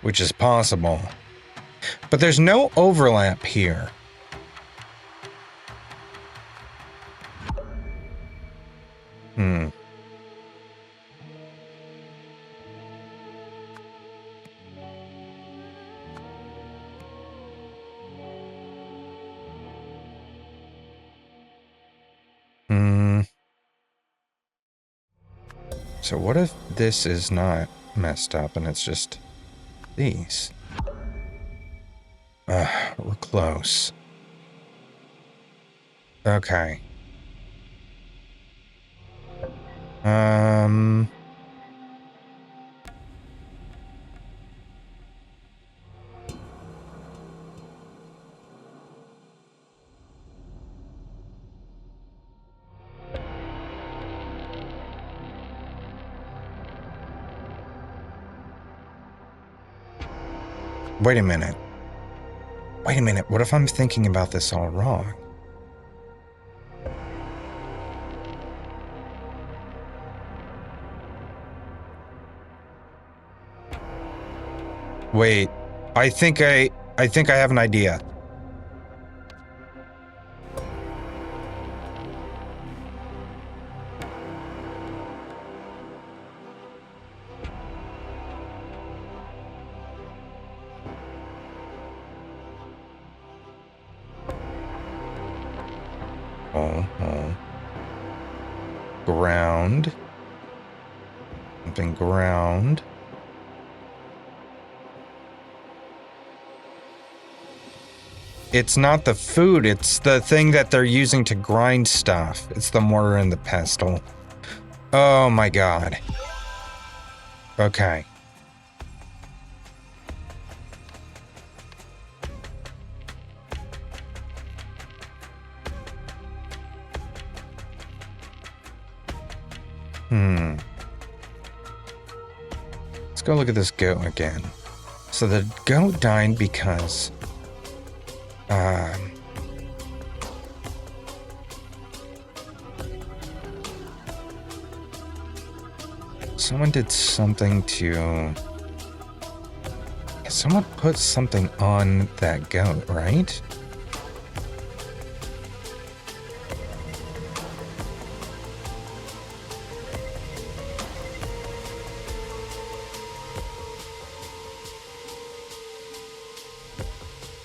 Which is possible. But there's no overlap here. So what if this is not messed up and it's just these? We're close. Okay. Wait a minute. Wait a minute, what if I'm thinking about this all wrong? Wait, I think I have an idea. Ground. Something ground. It's not the food, it's the thing that they're using to grind stuff. It's the mortar and the pestle. Oh my god. Okay. Let's go look at this goat again. So the goat died because someone did something to... Someone put something on that goat, right?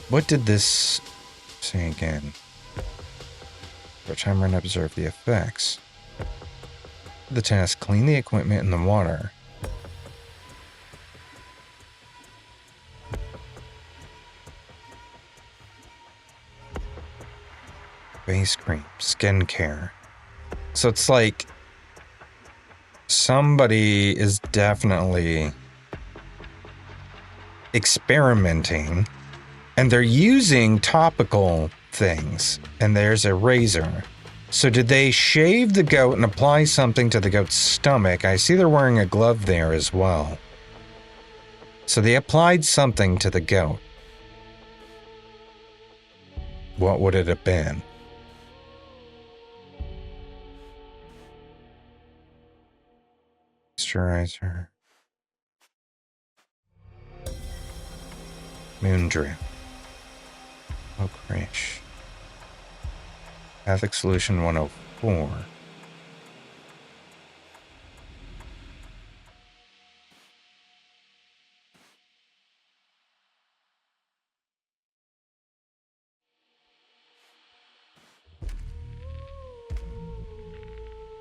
What did this say again? For a timer and observe the effects. The task, clean the equipment in the water. Face cream, skincare. So it's like somebody is definitely experimenting. And they're using topical things. And there's a razor. So did they shave the goat and apply something to the goat's stomach? I see they're wearing a glove there as well. So they applied something to the goat. What would it have been? Moisturizer. Moondrift. Licorice. Pathic Solution 104.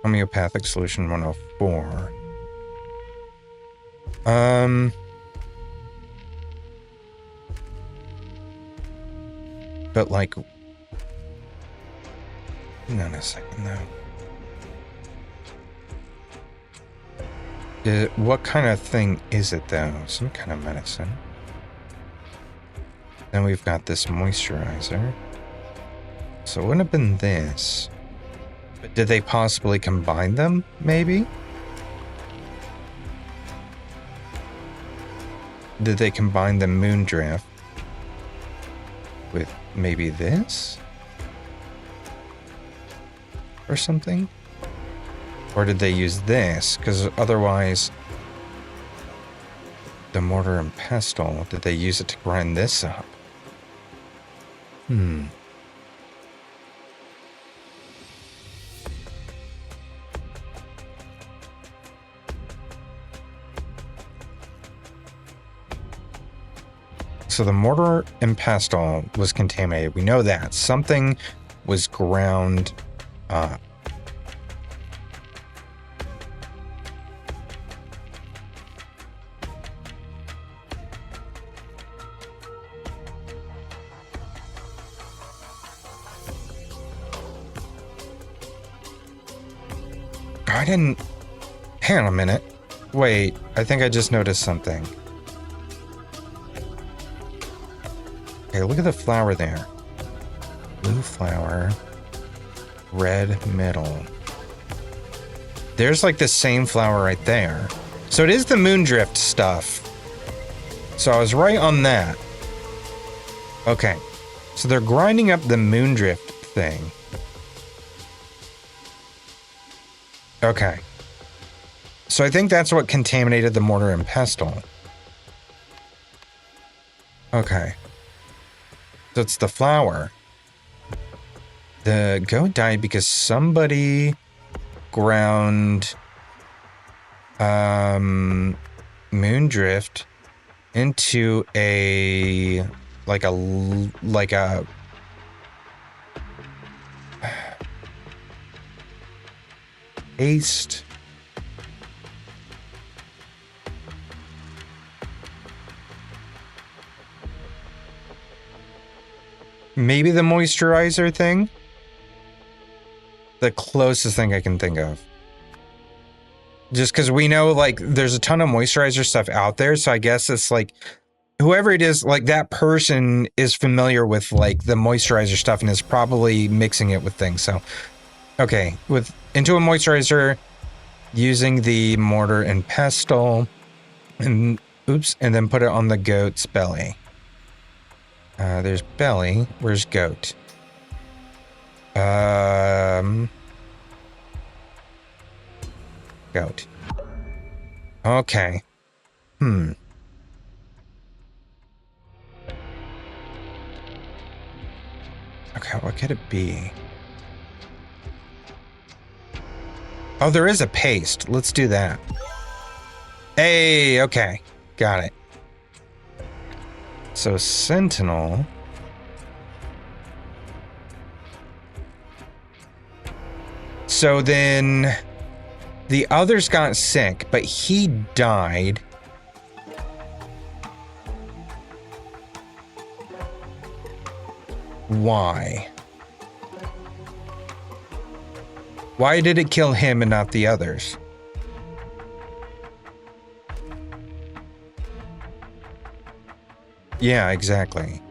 Homeopathic Solution 104. But like... Hang on a second, though. What kind of thing is it, though? Some kind of medicine. Then we've got this moisturizer. So it wouldn't have been this. But did they possibly combine them, maybe? Did they combine the Moondrift with maybe this? or something? Or did they use this? Because otherwise, the mortar and pestle, did they use it to grind this up? So the mortar and pestle was contaminated. We know that. Something was ground up. I didn't... Hang on a minute. Wait, I think I just noticed something. Okay, look at the flower there. Blue flower, red middle. There's like the same flower right there. So it is the moondrift stuff. So I was right on that. Okay, so they're grinding up the moondrift thing. Okay. So I think that's what contaminated the mortar and pestle. Okay. So it's the flower. The goat died because somebody ground moondrift into a paste. Maybe the moisturizer thing? The closest thing I can think of. Just because we know, like, there's a ton of moisturizer stuff out there, so I guess it's like, whoever it is, like, that person is familiar with, like, the moisturizer stuff and is probably mixing it with things, so. Okay, into a moisturizer, using the mortar and pestle, and, oops, and then put it on the goat's belly. There's belly. Where's goat? Goat. Okay. Okay, what could it be? Oh, there is a paste. Let's do that. Hey, okay. Got it. So, Sentinel. So then the others got sick, but he died. Why? Why did it kill him and not the others? Yeah, exactly.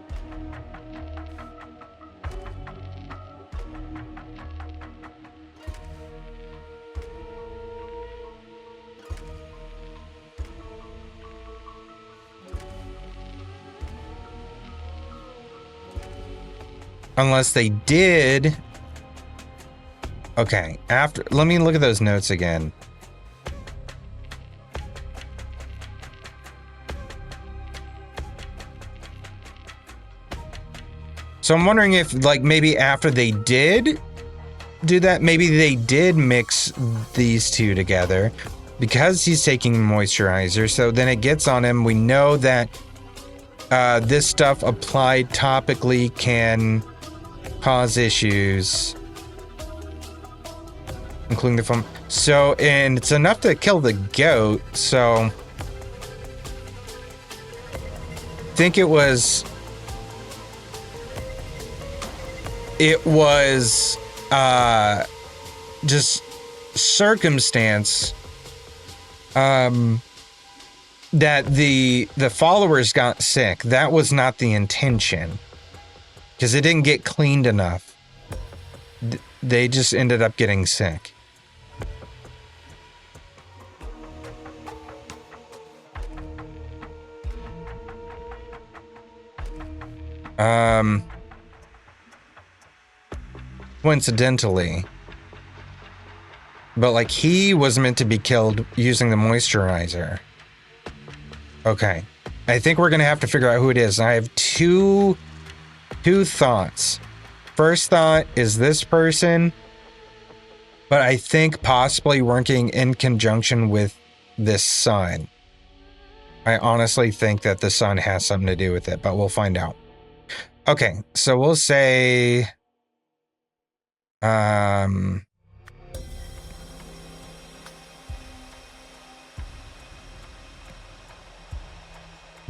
Unless they did. Okay, let me look at those notes again. So I'm wondering if, like, maybe after they did do that, maybe they did mix these two together because he's taking moisturizer. So then it gets on him. We know that this stuff applied topically can cause issues, including the foam. So, and it's enough to kill the goat. So I think it was just circumstance that the followers got sick. That was not the intention, because it didn't get cleaned enough. They just ended up getting sick. Coincidentally, But like he was meant to be killed using the moisturizer. Okay. I think we're gonna have to figure out who it is. I have two thoughts. First thought is this person, but I think possibly working in conjunction with this sun. I honestly think that the sun has something to do with it, but we'll find out. Okay, so we'll say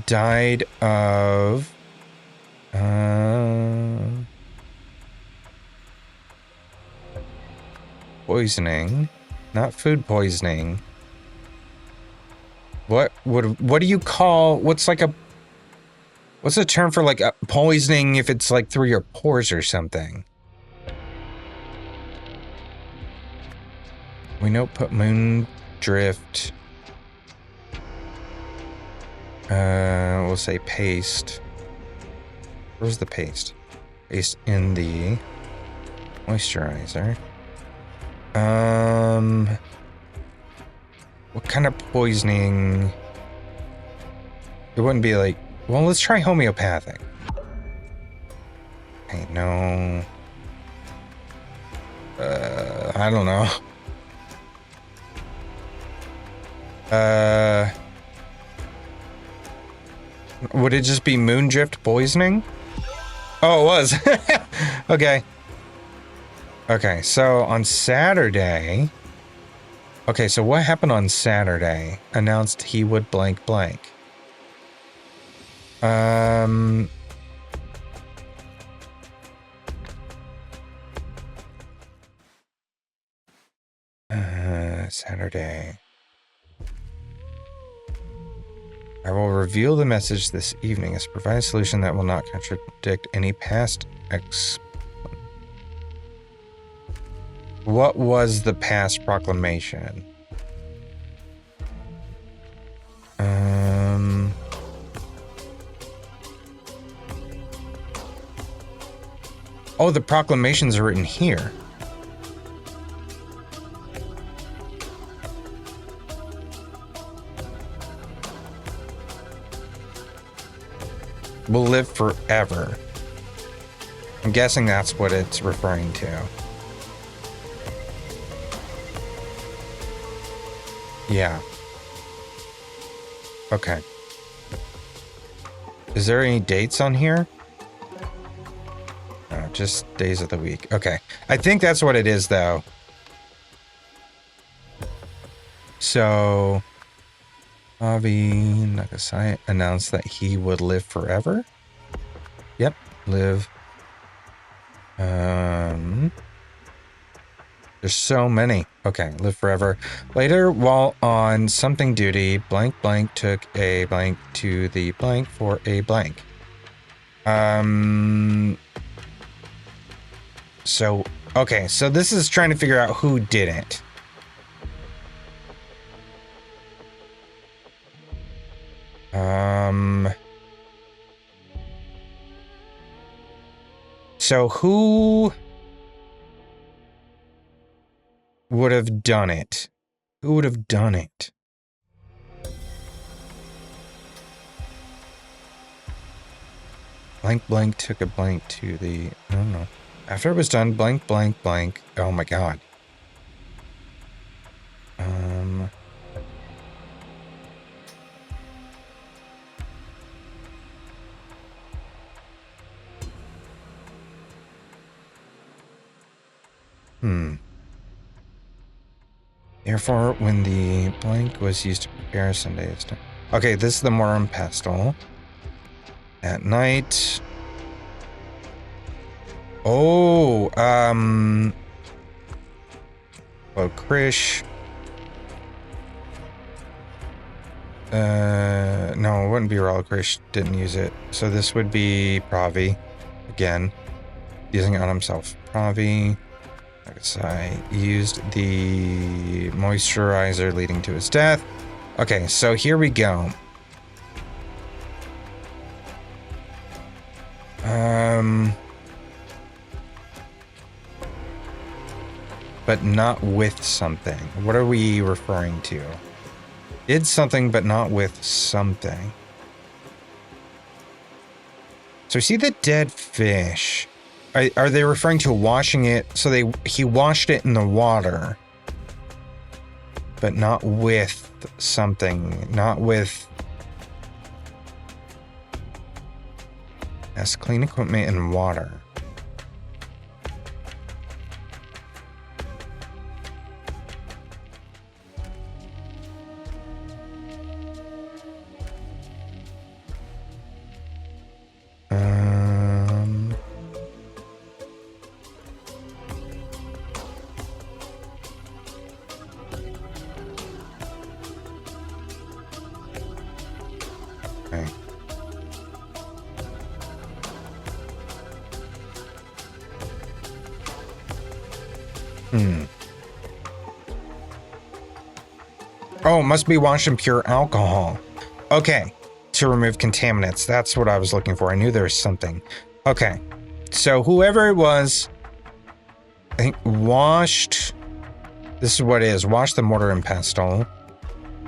died of poisoning, not food poisoning. What do you call, what's a term for like a poisoning if it's like through your pores or something? We know put moon drift. We'll say paste. Where's the paste? Paste in the moisturizer. What kind of poisoning? It wouldn't be like, well, let's try homeopathic. Okay, no. I don't know. Would it just be moondrift poisoning? Oh, it was. Okay. Okay, so on Saturday... Okay, so what happened on Saturday? Announced he would blank blank. Saturday. I will reveal the message this evening as provide a solution that will not contradict any past What was the past proclamation? Oh, the proclamations are written here. Will live forever. I'm guessing that's what it's referring to. Yeah. Okay. Is there any dates on here? No, just days of the week. Okay. I think that's what it is, though. So... Avi Nagasai announced that he would live forever. Yep, live. There's so many. Okay, live forever. Later, while on something duty, blank blank took a blank to the blank for a blank. So, okay, so this is trying to figure out who did it. So who would have done it? Who would have done it? Blank blank took a blank to the... I don't know. After it was done, blank blank blank. Oh my god. Therefore, when the blank was used to prepare Sunday's time. Okay, this is the Morum Pestle. At night. Oh, well, Krish. No, it wouldn't be Raul. Krish didn't use it. So this would be Pravi. Again, using it on himself. Pravi. I guess I used the moisturizer leading to his death. Okay, so here we go. but not with something. What are we referring to? Did something, but not with something. So we see the dead fish. Are they referring to washing it? So he washed it in the water, but not with something. Not with... Yes, clean equipment and water. Okay. Oh, must be washed in pure alcohol. Okay. To remove contaminants. That's what I was looking for. I knew there was something. Okay. So whoever it was, I think washed... This is what it is. Washed the mortar and pestle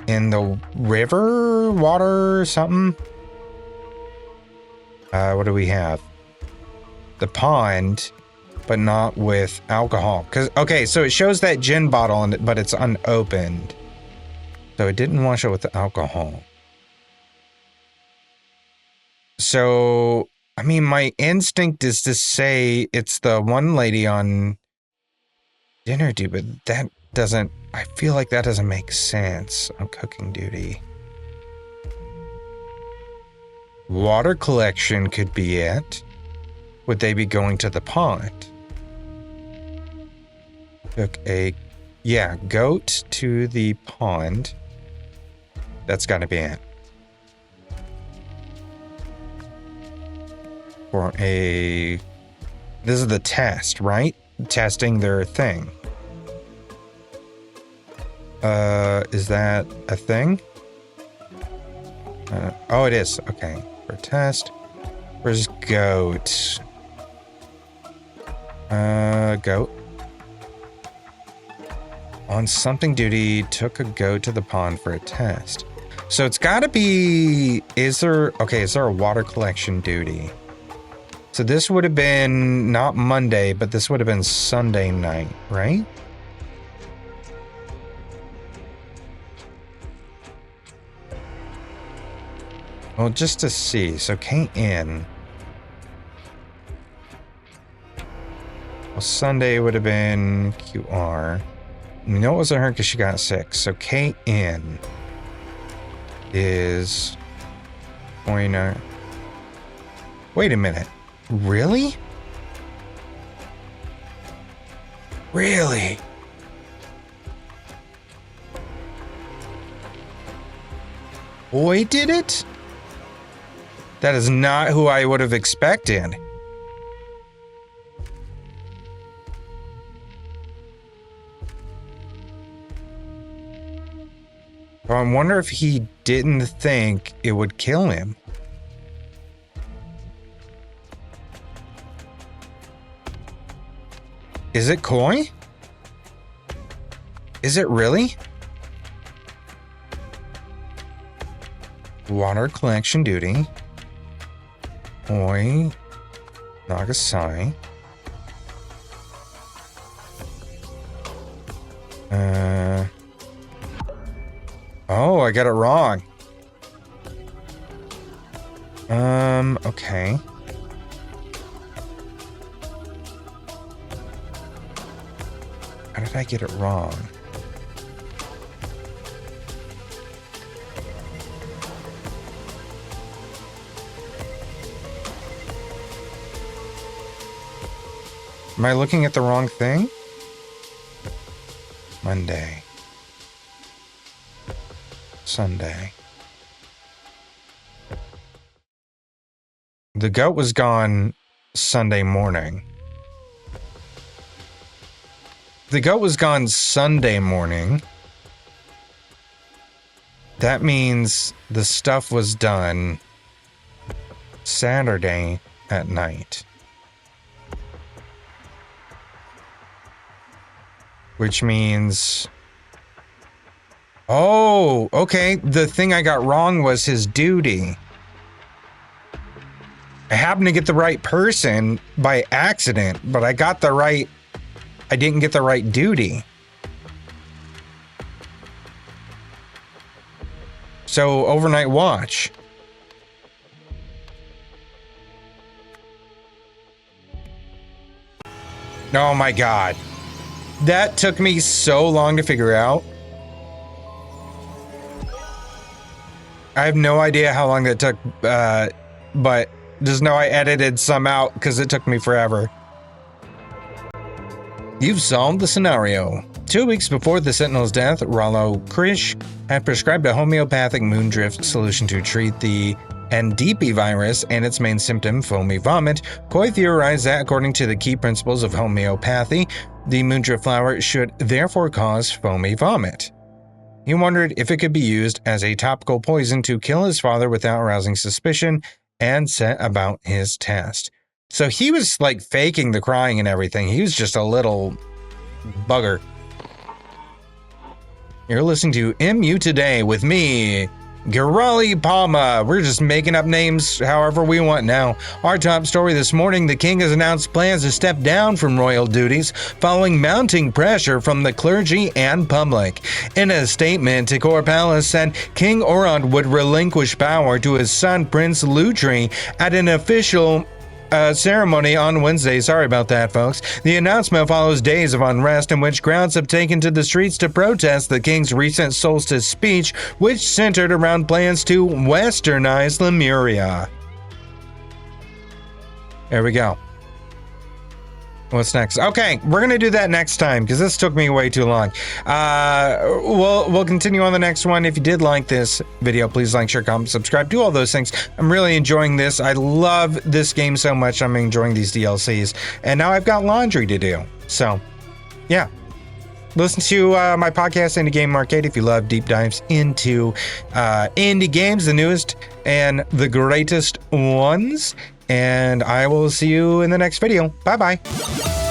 in the river, water, something. What do we have? The pond, but not with alcohol. Okay, so it shows that gin bottle, but it's unopened. So it didn't wash it with the alcohol. So, I mean, my instinct is to say it's the one lady on dinner duty, but that doesn't... I feel like that doesn't make sense on cooking duty. Water collection could be it. Would they be going to the pond? Took a... Yeah, goat to the pond. That's gotta be it. For a... This is the test, right? Testing their thing. Is that a thing? Oh, it is. Okay. For test. Where's goat? Goat. On something duty, took a goat to the pond for a test. So it's gotta be... Is there a water collection duty? So this would have been not Monday, but this would have been Sunday night, right? Well, just to see. So Kate in. Well, Sunday would have been QR. We know it wasn't her because she got sick. So Kate in is going to... Wait a minute. Really? Really? Boy did it? That is not who I would have expected. But I wonder if he didn't think it would kill him. Is it koi? Is it really? Water collection duty. Oi. Nagasai. Oh, I got it wrong. Okay. How did I get it wrong? Am I looking at the wrong thing? Monday. Sunday. The goat was gone Sunday morning. The goat was gone Sunday morning. That means the stuff was done Saturday at night. which means... Oh, okay. The thing I got wrong was his duty. I happened to get the right person by accident, but I didn't get the right duty. So, overnight watch. Oh my god. That took me so long to figure out. I have no idea how long that took, but just know I edited some out because it took me forever. You've solved the scenario. 2 weeks before the Sentinel's death, Rollo Krish had prescribed a homeopathic moondrift solution to treat the NDP virus and its main symptom, foamy vomit. Koi theorized that, according to the key principles of homeopathy, the moondrift flower should therefore cause foamy vomit. He wondered if it could be used as a topical poison to kill his father without arousing suspicion, and set about his test. So he was like faking the crying and everything. He was just a little bugger. You're listening to MU Today with me, Girali Palma. We're just making up names however we want now. Our top story this morning, the king has announced plans to step down from royal duties following mounting pressure from the clergy and public. In a statement, Tikor Palace said King Orond would relinquish power to his son Prince Lutri at an official ceremony on Wednesday. Sorry about that, folks. The announcement follows days of unrest in which crowds have taken to the streets to protest the king's recent solstice speech, which centered around plans to westernize Lemuria. There we go. What's next? Okay, we're gonna do that next time because this took me way too long. We'll continue on the next one. If you did like this video, please like, share, comment, subscribe, do all those things. I'm really enjoying this. I love this game so much. I'm enjoying these DLCs, and now I've got laundry to do. So, yeah. Listen to my podcast, Indie Game Arcade, if you love deep dives into indie games, the newest and the greatest ones. And I will see you in the next video. Bye-bye.